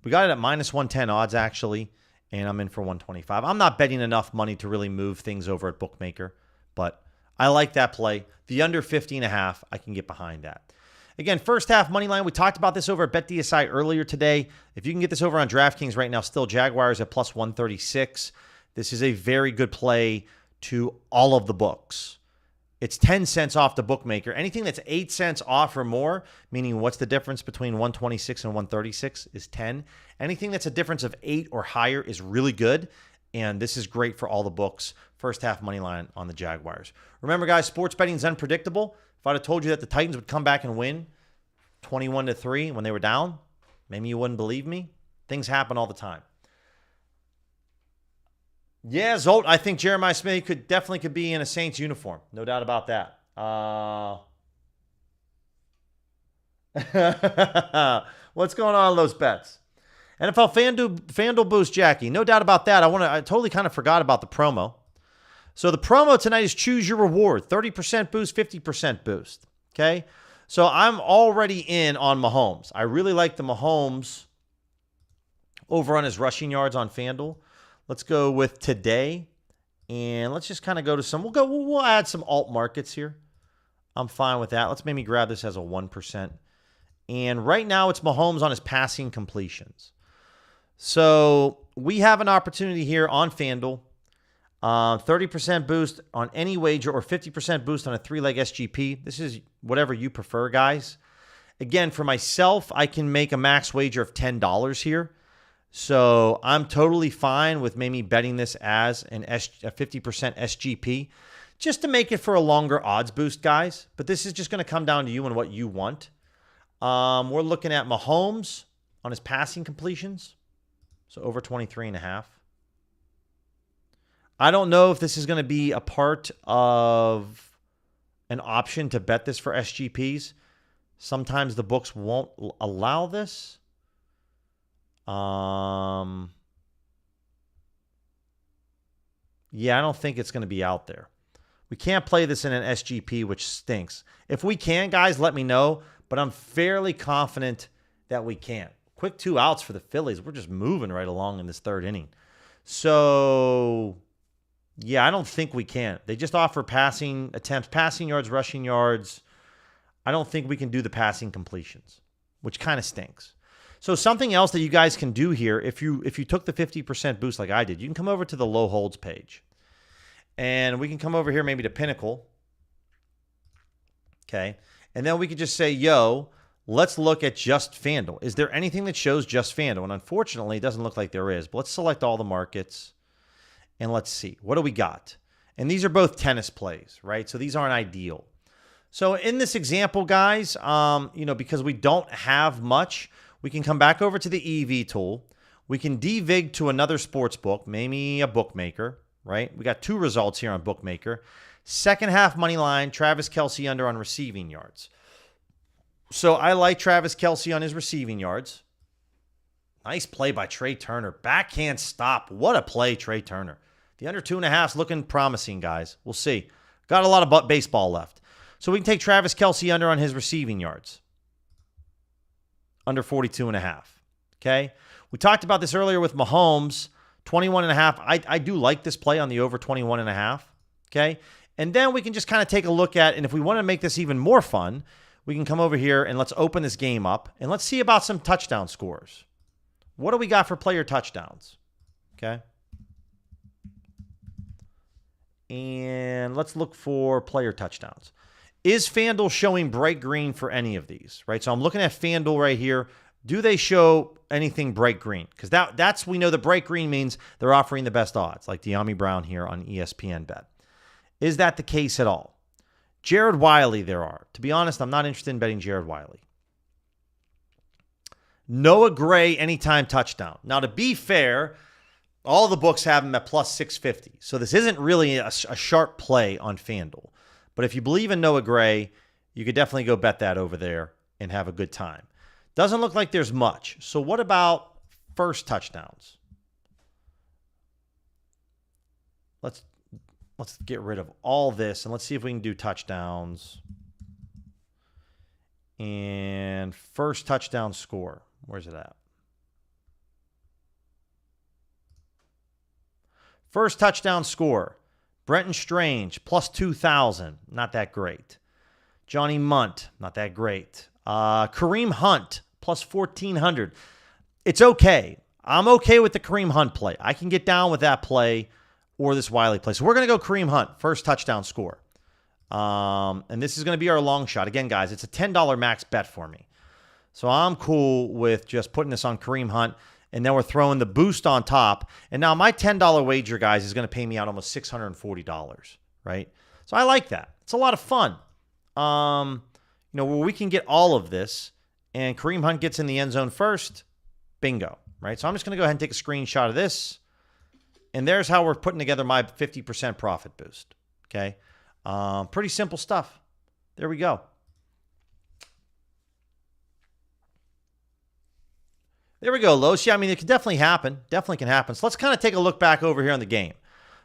We got it at -110 odds, actually, and I'm in for 125. I'm not betting enough money to really move things over at Bookmaker. But I like that play. The under 50.5, I can get behind that. Again, first half money line. We talked about this over at BetDSI earlier today. If you can get this over on DraftKings right now, still Jaguars at +136. This is a very good play to all of the books. It's 10 cents off the Bookmaker. Anything that's 8 cents off or more, meaning what's the difference between 126 and 136 is 10. Anything that's a difference of 8 or higher is really good. And this is great for all the books. First half money line on the Jaguars. Remember, guys, sports betting is unpredictable. If I'd have told you that the Titans would come back and win 21-3 when they were down, maybe you wouldn't believe me. Things happen all the time. Yeah, Zolt, I think Jeremiah Smith could be in a Saints uniform. No doubt about that. What's going on with those bets? NFL FanDuel boost, Jackie. No doubt about that. I totally kind of forgot about the promo. So the promo tonight is choose your reward. 30% boost, 50% boost. Okay? So I'm already in on Mahomes. I really like the Mahomes over on his rushing yards on FanDuel. Let's go with today. And let's just kind of go to some. We'll add some alt markets here. I'm fine with that. Let's maybe grab this as a 1%. And right now it's Mahomes on his passing completions. So we have an opportunity here on FanDuel. 30% boost on any wager or 50% boost on a 3-leg SGP. This is whatever you prefer, guys. Again, for myself, I can make a max wager of $10 here. So I'm totally fine with maybe betting this as a 50% SGP just to make it for a longer odds boost, guys. But this is just going to come down to you and what you want. We're looking at Mahomes on his passing completions. So over 23.5. I don't know if this is going to be a part of an option to bet this for SGPs. Sometimes the books won't allow this. Yeah, I don't think it's going to be out there. We can't play this in an SGP, which stinks. If we can, guys, let me know. But I'm fairly confident that we can. Quick 2 outs for the Phillies. We're just moving right along in this 3rd inning. So, yeah, I don't think we can. They just offer passing attempts, passing yards, rushing yards. I don't think we can do the passing completions, which kind of stinks. So something else that you guys can do here, if you took the 50% boost like I did, you can come over to the low holds page. And we can come over here maybe to Pinnacle. Okay. And then we could just say, yo, let's look at just FanDuel. Is there anything that shows just FanDuel? And unfortunately, it doesn't look like there is. But let's select all the markets. And let's see. What do we got? And these are both tennis plays, right? So these aren't ideal. So in this example, guys, because we don't have much, We can come back over to the EV tool. We can devig to another sports book, maybe a bookmaker, right? We got 2 results here on bookmaker. Second half money line, Travis Kelce under on receiving yards. So I like Travis Kelce on his receiving yards. Nice play by Trey Turner. Backhand stop. What a play, Trey Turner. The under 2.5 is looking promising, guys. We'll see. Got a lot of baseball left. So we can take Travis Kelce under on his receiving yards. Under 42.5. Okay? We talked about this earlier with Mahomes. 21.5. I do like this play on the over 21.5. Okay? And then we can just kind of take a look at, and if we want to make this even more fun, we can come over here and let's open this game up and let's see about some touchdown scores. What do we got for player touchdowns? Okay. And let's look for player touchdowns. Is FanDuel showing bright green for any of these? Right. So I'm looking at FanDuel right here. Do they show anything bright green? Because that's we know the bright green means they're offering the best odds, like De'Ami Brown here on ESPN Bet. Is that the case at all? Jared Wiley there are. To be honest, I'm not interested in betting Jared Wiley. Noah Gray anytime touchdown. Now, to be fair, all the books have him at plus 650. So this isn't really a sharp play on FanDuel. But if you believe in Noah Gray, you could definitely go bet that over there and have a good time. Doesn't look like there's much. So what about first touchdowns? Let's get rid of all this and let's see if we can do touchdowns. And first touchdown score. Where's it at? First touchdown score. Brenton Strange, plus 2,000. Not that great. Johnny Munt, not that great. Kareem Hunt, plus 1,400. It's okay. I'm okay with the Kareem Hunt play. I can get down with that play or this Wiley play. So we're going to go Kareem Hunt, first touchdown score. And this is going to be our long shot. Again, guys, it's a $10 max bet for me. So I'm cool with just putting this on Kareem Hunt, and then we're throwing the boost on top. And now my $10 wager, guys, is going to pay me out almost $640, right? So I like that. It's a lot of fun. Where we can get all of this, and Kareem Hunt gets in the end zone first, bingo, right? So I'm just going to go ahead and take a screenshot of this, and there's how we're putting together my 50% profit boost, okay? Pretty simple stuff. There we go. There we go, Los. Yeah, I mean, it can definitely happen. Definitely can happen. So let's kind of take a look back over here on the game.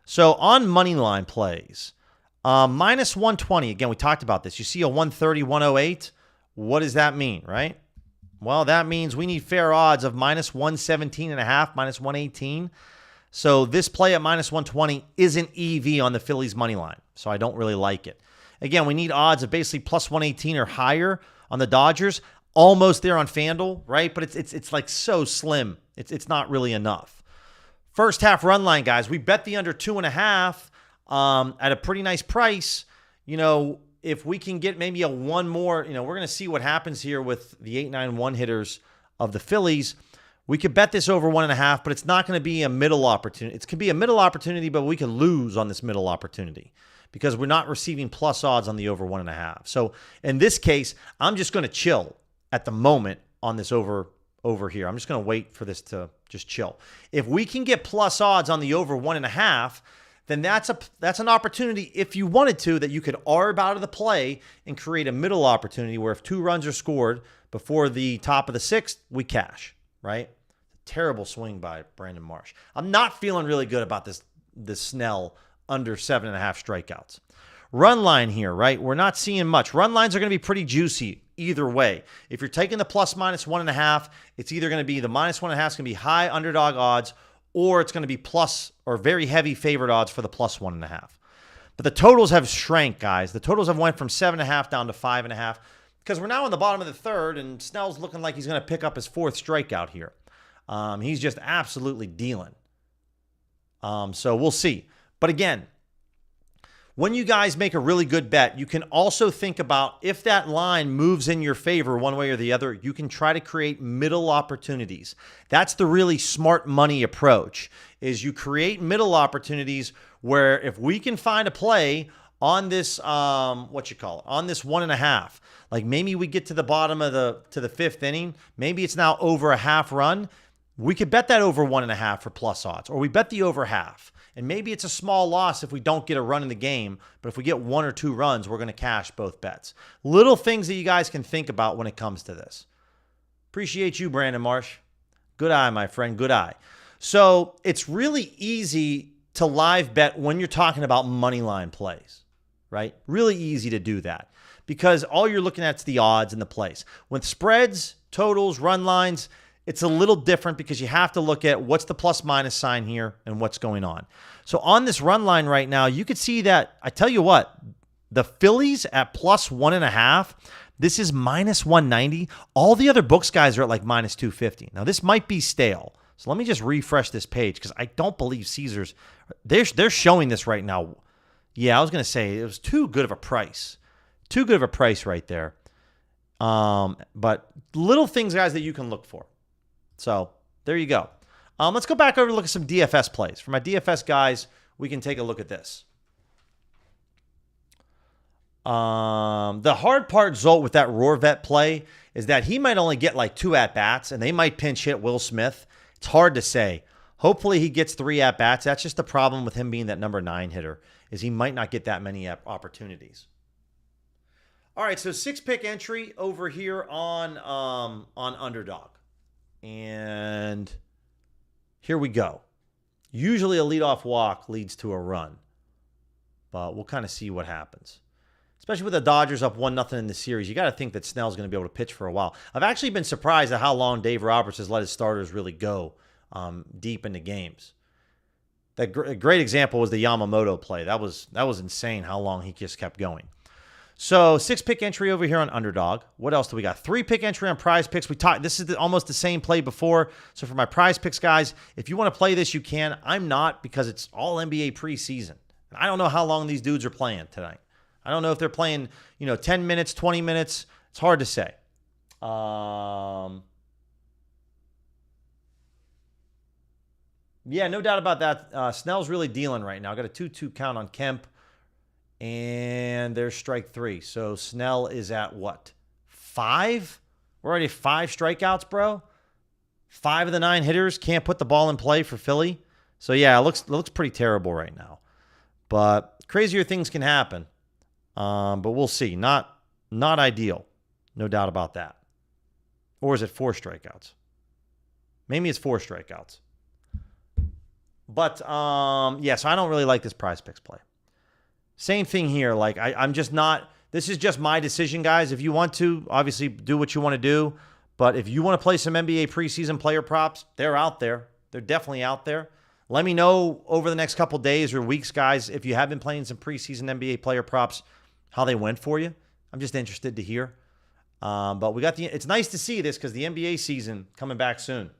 So on money line plays, minus 120. Again, we talked about this. You see a 130, 108. What does that mean, right? Well, that means we need fair odds of minus 117.5, minus 118. So this play at minus 120 isn't EV on the Phillies money line. So I don't really like it. Again, we need odds of basically plus 118 or higher on the Dodgers. Almost there on FanDuel, right? But it's like so slim. It's not really enough. First half run line, guys. We bet the under 2.5 at a pretty nice price. If we can get maybe a one more, we're going to see what happens here with the 8-9-1 hitters of the Phillies. We could bet this over 1.5, but it's not going to be a middle opportunity. It could be a middle opportunity, but we could lose on this middle opportunity because we're not receiving plus odds on the over 1.5. So in this case, I'm just going to chill at the moment on this over here. I'm just going to wait for this to just chill. If we can get plus odds on the over 1.5, then that's an opportunity, if you wanted to, that you could arb out of the play and create a middle opportunity where if 2 runs are scored before the top of the 6th, we cash, right? Terrible swing by Brandon Marsh. I'm not feeling really good about this Snell under 7.5 strikeouts. Run line here, right? We're not seeing much. Run lines are going to be pretty juicy either way. If you're taking the plus minus 1.5, it's either going to be the minus 1.5 is going to be high underdog odds, or it's going to be plus or very heavy favorite odds for the plus 1.5. But the totals have shrank, guys. The totals have went from 7.5 down to 5.5 because we're now in the bottom of the third, and Snell's looking like he's going to pick up his 4th strikeout here. He's just absolutely dealing. So we'll see. But again, when you guys make a really good bet, you can also think about if that line moves in your favor one way or the other, you can try to create middle opportunities. That's the really smart money approach, is you create middle opportunities where if we can find a play on this, on this 1.5. Like maybe we get to the bottom of the fifth inning. Maybe it's now over a half run. We could bet that over 1.5 for plus odds, or we bet the over half. And maybe it's a small loss if we don't get a run in the game, but if we get 1 or 2 runs, we're going to cash both bets. Little things that you guys can think about when it comes to this. Appreciate you, Brandon Marsh. Good eye, my friend. Good eye. So it's really easy to live bet when you're talking about money line plays, right? Really easy to do that because all you're looking at is the odds and the plays. With spreads, totals, run lines, it's a little different because you have to look at what's the plus minus sign here and what's going on. So on this run line right now, you could see that, I tell you what, the Phillies at plus 1.5, this is minus 190. All the other books guys are at like minus 250. Now this might be stale. So let me just refresh this page because I don't believe Caesars, they're showing this right now. Yeah, I was going to say it was too good of a price. Too good of a price right there. But little things, guys, that you can look for. So there you go. Let's go back over and look at some DFS plays. For my DFS guys, we can take a look at this. The hard part, Zolt, with that Roarvet play is that he might only get like 2 at-bats, and they might pinch hit Will Smith. It's hard to say. Hopefully he gets 3 at-bats. That's just the problem with him being that number 9 hitter, is he might not get that many opportunities. All right, so 6-pick entry over here on Underdog. And here we go. Usually a leadoff walk leads to a run, but we'll kind of see what happens. Especially with the Dodgers up 1-0 in the series, you got to think that Snell's going to be able to pitch for a while. I've actually been surprised at how long Dave Roberts has let his starters really go deep into games. That great example was the Yamamoto play. That was insane how long he just kept going. So 6-pick entry over here on Underdog. What else do we got? 3-pick entry on PrizePicks. We talked. This is almost the same play before. So for my PrizePicks guys, if you want to play this, you can. I'm not because it's all NBA preseason. And I don't know how long these dudes are playing tonight. I don't know if they're playing, 10 minutes, 20 minutes. It's hard to say. Yeah, no doubt about that. Snell's really dealing right now. Got a 2-2 count on Kemp. And there's strike 3. So Snell is at what? 5? We're already 5 strikeouts, bro. 5 of the 9 hitters can't put the ball in play for Philly. So yeah, it looks pretty terrible right now. But crazier things can happen. But we'll see. Not ideal. No doubt about that. Or is it 4 strikeouts? Maybe it's 4 strikeouts. But yeah, so I don't really like this PrizePicks play. Same thing here. Like I'm just not. This is just my decision, guys. If you want to, obviously do what you want to do. But if you want to play some NBA preseason player props, they're out there. They're definitely out there. Let me know over the next couple days or weeks, guys, if you have been playing some preseason NBA player props, how they went for you. I'm just interested to hear. But it's nice to see this because the NBA season coming back soon.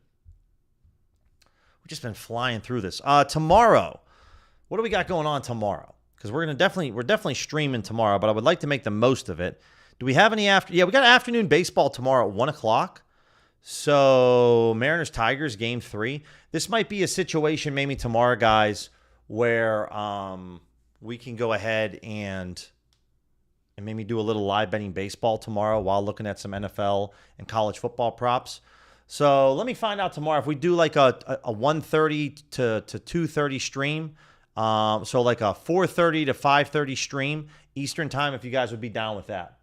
We've just been flying through this. Tomorrow, what do we got going on tomorrow? Because we're definitely streaming tomorrow, but I would like to make the most of it. Do we have any Yeah, we got afternoon baseball tomorrow at 1:00. So Mariners-Tigers, Game 3. This might be a situation maybe tomorrow, guys, where we can go ahead and maybe do a little live betting baseball tomorrow while looking at some NFL and college football props. So let me find out tomorrow if we do like a 1:30 to 2:30 stream. So like a 4:30 to 5:30 stream Eastern time, if you guys would be down with that.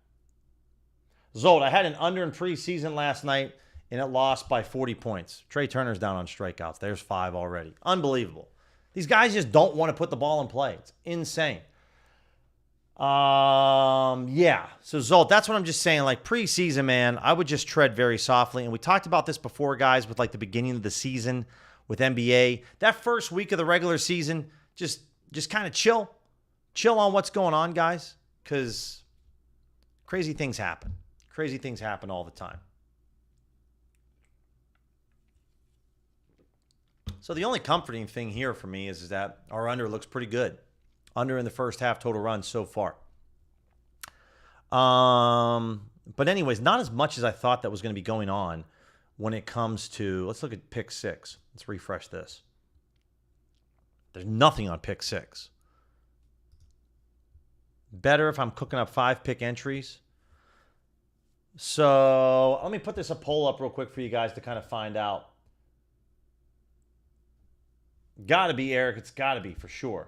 Zolt, I had an under in preseason last night, and it lost by 40 points. Trey Turner's down on strikeouts. There's 5 already. Unbelievable. These guys just don't want to put the ball in play. It's insane. Yeah. So Zolt, that's what I'm just saying. Like preseason, man, I would just tread very softly. And we talked about this before, guys, with like the beginning of the season with NBA. That first week of the regular season, just kind of chill on what's going on, guys, because crazy things happen. Crazy things happen all the time. So the only comforting thing here for me is that our under looks pretty good. Under in the first half total runs so far. But anyways, not as much as I thought that was going to be going on when it comes to, let's look at pick 6. Let's refresh this. There's nothing on pick 6. better if I'm cooking up 5-pick entries. So let me put this a poll up real quick for you guys to kind of find out. Got to be, Eric. It's got to be for sure.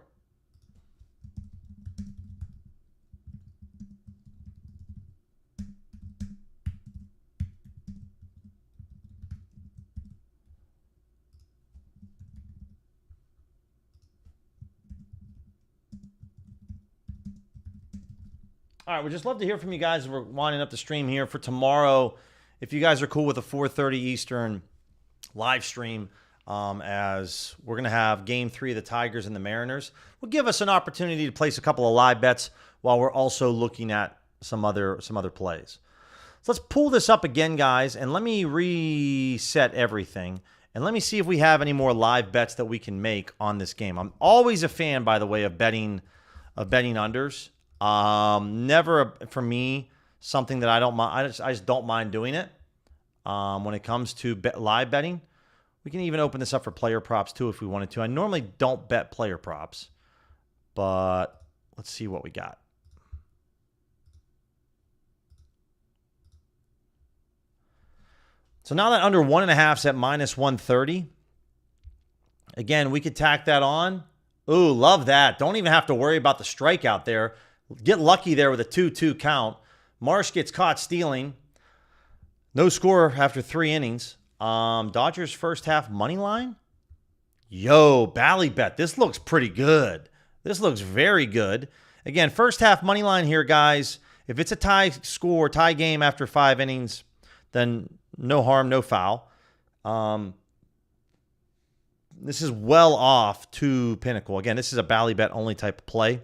All right, we'd just love to hear from you guys. We're winding up the stream here for tomorrow. If you guys are cool with a 4:30 Eastern live stream, as we're going to have Game 3 of the Tigers and the Mariners, will give us an opportunity to place a couple of live bets while we're also looking at some other plays. So let's pull this up again, guys, and let me reset everything. And let me see if we have any more live bets that we can make on this game. I'm always a fan, by the way, of betting unders. Never for me something that I don't mind. I just don't mind doing it. When it comes to live betting, we can even open this up for player props too if we wanted to. I normally don't bet player props, but let's see what we got. So now that under 1.5's at -130, again, we could tack that on. Ooh, love that. Don't even have to worry about the strikeout there. Get lucky there with a 2-2 count. Marsh gets caught stealing. No score after 3 innings. Dodgers first half money line. Yo, Bally bet. This looks pretty good. This looks very good. Again, first half money line here, guys. If it's a tie score, tie game after 5 innings, then no harm, no foul. This is well off to Pinnacle. Again, this is a Bally bet only type of play.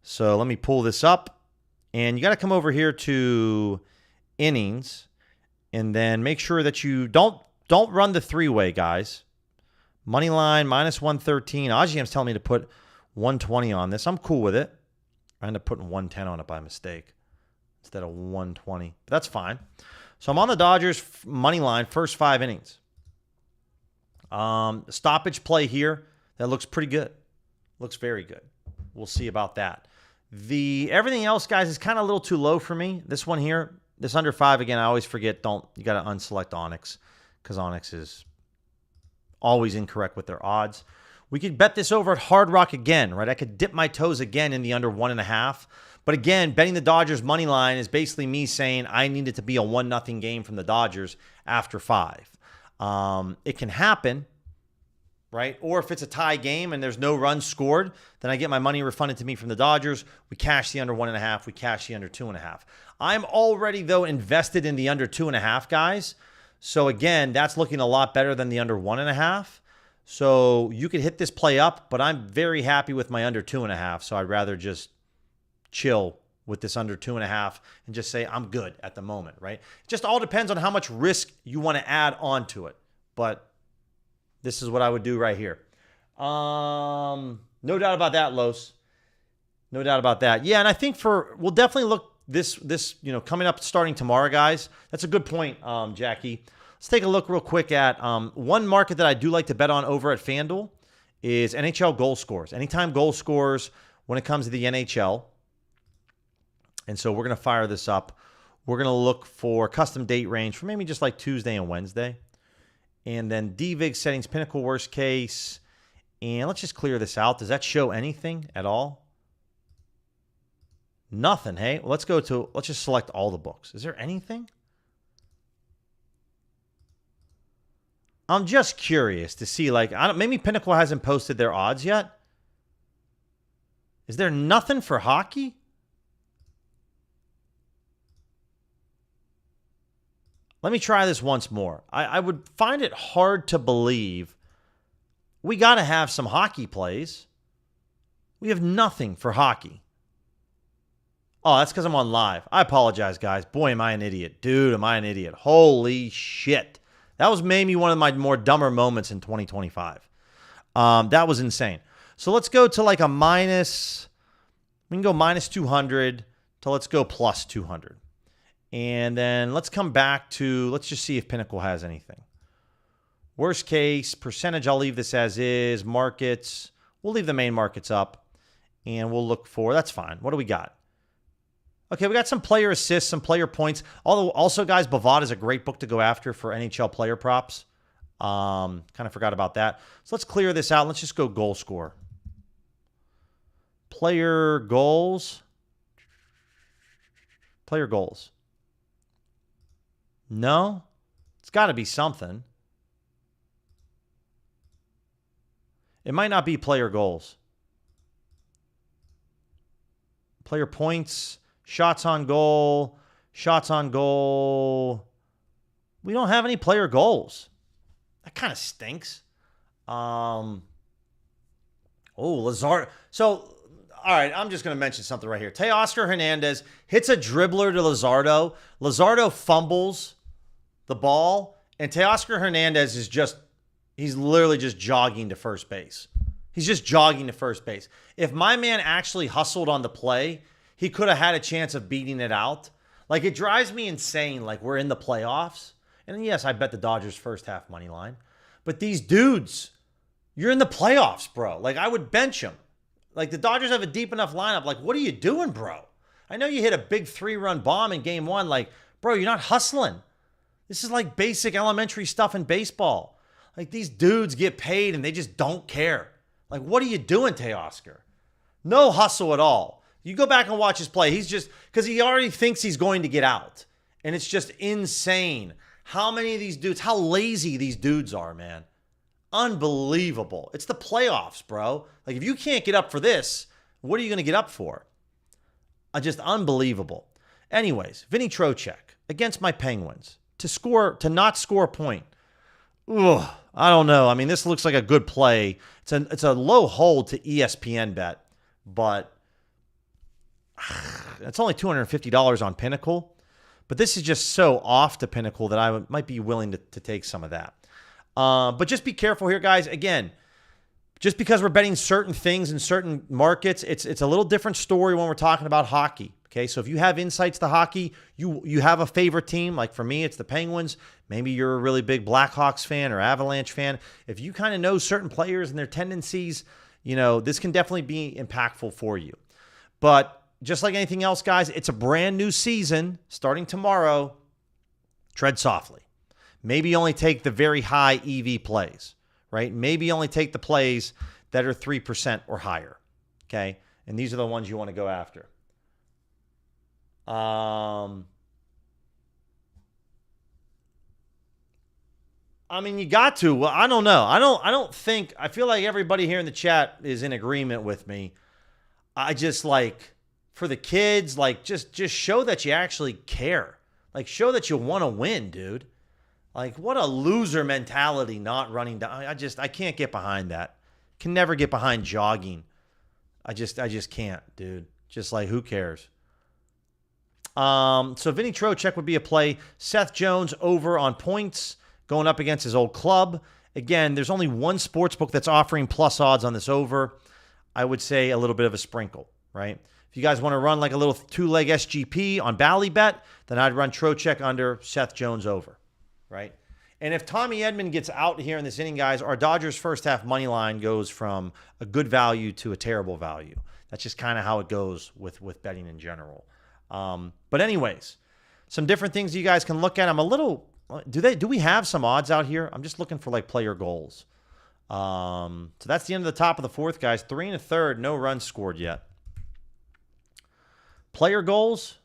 So let me pull this up. And you got to come over here to innings. And then make sure that you don't run the 3-way, guys. Money line, -113. Ajim's telling me to put 120 on this. I'm cool with it. I ended up putting 110 on it by mistake instead of 120. But that's fine. So I'm on the Dodgers money line, first 5 innings. Stoppage play here. That looks pretty good. Looks very good. We'll see about that. Everything else, guys, is kind of a little too low for me. This one here, this under 5, again, I always forget. You got to unselect Onyx because Onyx is always incorrect with their odds. We could bet this over at Hard Rock again, right? I could dip my toes again in the under 1.5. But again, betting the Dodgers money line is basically me saying I need it to be a 1-0 game from the Dodgers after 5. It can happen, right? Or if it's a tie game and there's no runs scored, then I get my money refunded to me from the Dodgers. We cash the under 1.5. We cash the under 2.5. I'm already, though, invested in the under 2.5, guys. So again, that's looking a lot better than the under 1.5. So you could hit this play up, but I'm very happy with my under 2.5. So I'd rather just chill with this under 2.5 and just say I'm good at the moment, right? It just all depends on how much risk you want to add onto it. But this is what I would do right here. No doubt about that, Los. No doubt about that. Yeah, and I think we'll definitely look this coming up starting tomorrow, guys. That's a good point, Jackie. Let's take a look real quick at one market that I do like to bet on over at FanDuel is NHL goal scores. Anytime goal scores when it comes to the NHL. And so we're going to fire this up. We're going to look for custom date range for maybe just like Tuesday and Wednesday. And then DVIG settings, Pinnacle worst case. And let's just clear this out. Does that show anything at all? Nothing, hey? Well, let's just select all the books. Is there anything? I'm just curious to see, maybe Pinnacle hasn't posted their odds yet. Is there nothing for hockey? Let me try this once more. I would find it hard to believe we got to have some hockey plays. We have nothing for hockey. Oh, that's because I'm on live. I apologize, guys. Boy, am I an idiot. Dude, am I an idiot. Holy shit. That was maybe one of my more dumber moments in 2025. That was insane. So let's go to like a minus. We can go -200 to let's go +200. And then let's come back to, let's just see if Pinnacle has anything. Worst case, percentage, I'll leave this as is. Markets, we'll leave the main markets up. And we'll look for, that's fine. What do we got? Okay, we got some player assists, some player points. Although, also, guys, Bavad is a great book to go after for NHL player props. Kind of forgot about that. So let's clear this out. Let's just go goal score. Player goals. Player goals. No? It's got to be something. It might not be player goals. Player points, shots on goal, shots on goal. We don't have any player goals. That kind of stinks. Lazard. So, all right, I'm just going to mention something right here. Teoscar Hernandez hits a dribbler to Lazardo. Lazardo fumbles the ball, and Teoscar Hernandez is he's literally just jogging to first base. He's just jogging to first base. If my man actually hustled on the play, he could have had a chance of beating it out. Like, it drives me insane. Like, we're in the playoffs. And yes, I bet the Dodgers first half money line. But these dudes, you're in the playoffs, bro. Like, I would bench them. Like, the Dodgers have a deep enough lineup. Like, what are you doing, bro? I know you hit a big 3-run bomb in game 1. Like, bro, you're not hustling. This is like basic elementary stuff in baseball. Like, these dudes get paid and they just don't care. Like, what are you doing, Teoscar? No hustle at all. You go back and watch his play. He's just, because he already thinks he's going to get out. And it's just insane how many of these dudes, how lazy these dudes are, man. Unbelievable. It's the playoffs, bro. Like, if you can't get up for this, what are you going to get up for? Just unbelievable. Anyways, Vinny Trocheck against my Penguins to not score a point. Ugh, I don't know. I mean, this looks like a good play. It's a low hold to ESPN bet, but it's only $250 on Pinnacle. But this is just so off to Pinnacle that I might be willing to take some of that. But just be careful here, guys. Again, just because we're betting certain things in certain markets, it's a little different story when we're talking about hockey. Okay, so if you have insights to hockey, you have a favorite team. Like for me, it's the Penguins. Maybe you're a really big Blackhawks fan or Avalanche fan. If you kind of know certain players and their tendencies, this can definitely be impactful for you. But just like anything else, guys, it's a brand new season starting tomorrow. Tread softly. Maybe only take the very high EV plays, right? Maybe only take the plays that are 3% or higher, okay? And these are the ones you want to go after. I mean, you got to. Well, I don't know. I feel like everybody here in the chat is in agreement with me. I just for the kids, just show that you actually care. Like, show that you want to win, dude. Like, what a loser mentality not running down. I can't get behind that. Can never get behind jogging. I just can't, dude. Just who cares? So Vinny Trocheck would be a play. Seth Jones over on points going up against his old club. Again, there's only one sports book that's offering plus odds on this over. I would say a little bit of a sprinkle, right? If you guys want to run a little two-leg SGP on Ballybet, then I'd run Trocheck under, Seth Jones over, right? And if Tommy Edman gets out here in this inning, guys, our Dodgers first half money line goes from a good value to a terrible value. That's just kind of how it goes with betting in general. But anyways, some different things you guys can look at. I'm a little, do we have some odds out here? I'm just looking for player goals. So that's the end of the top of the fourth, guys. 3 1/3, no runs scored yet. Player goals.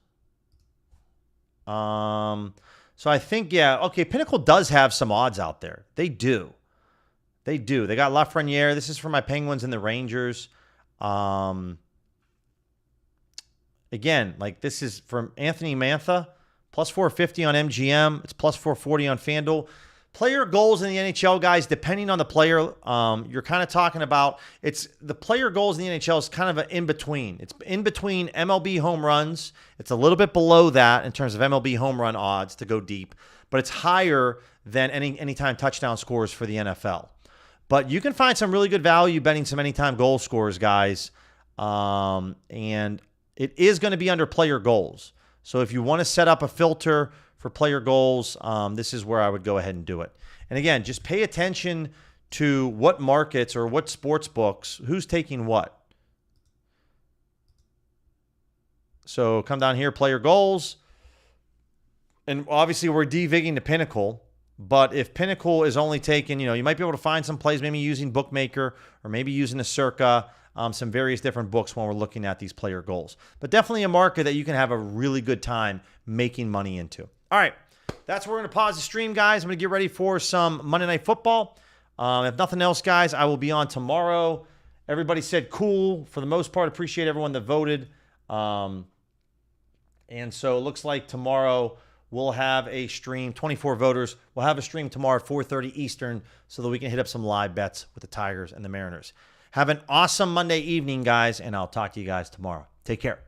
So I think, okay, Pinnacle does have some odds out there. They do. They got Lafreniere. This is for my Penguins and the Rangers. Again, this is from Anthony Mantha, plus 450 on MGM. It's plus 440 on FanDuel. Player goals in the NHL, guys, depending on the player, you're kind of talking about, it's the player goals in the NHL is kind of an in-between. It's in between MLB home runs. It's a little bit below that in terms of MLB home run odds to go deep, but it's higher than anytime touchdown scores for the NFL. But you can find some really good value betting some anytime goal scores, guys. And it is going to be under player goals. So if you want to set up a filter for player goals, this is where I would go ahead and do it. And again, just pay attention to what markets or what sports books, who's taking what. So come down here, play your goals. And obviously we're devigging to Pinnacle. But if Pinnacle is only taking, you might be able to find some plays maybe using Bookmaker or maybe using a Circa, some various different books when we're looking at these player goals. But definitely a market that you can have a really good time making money into. All right, that's where we're going to pause the stream, guys. I'm going to get ready for some Monday Night Football. If nothing else, guys, I will be on tomorrow. Everybody said cool. For the most part, appreciate everyone that voted. And so it looks like tomorrow we'll have a stream, 24 voters. We'll have a stream tomorrow at 4:30 Eastern so that we can hit up some live bets with the Tigers and the Mariners. Have an awesome Monday evening, guys, and I'll talk to you guys tomorrow. Take care.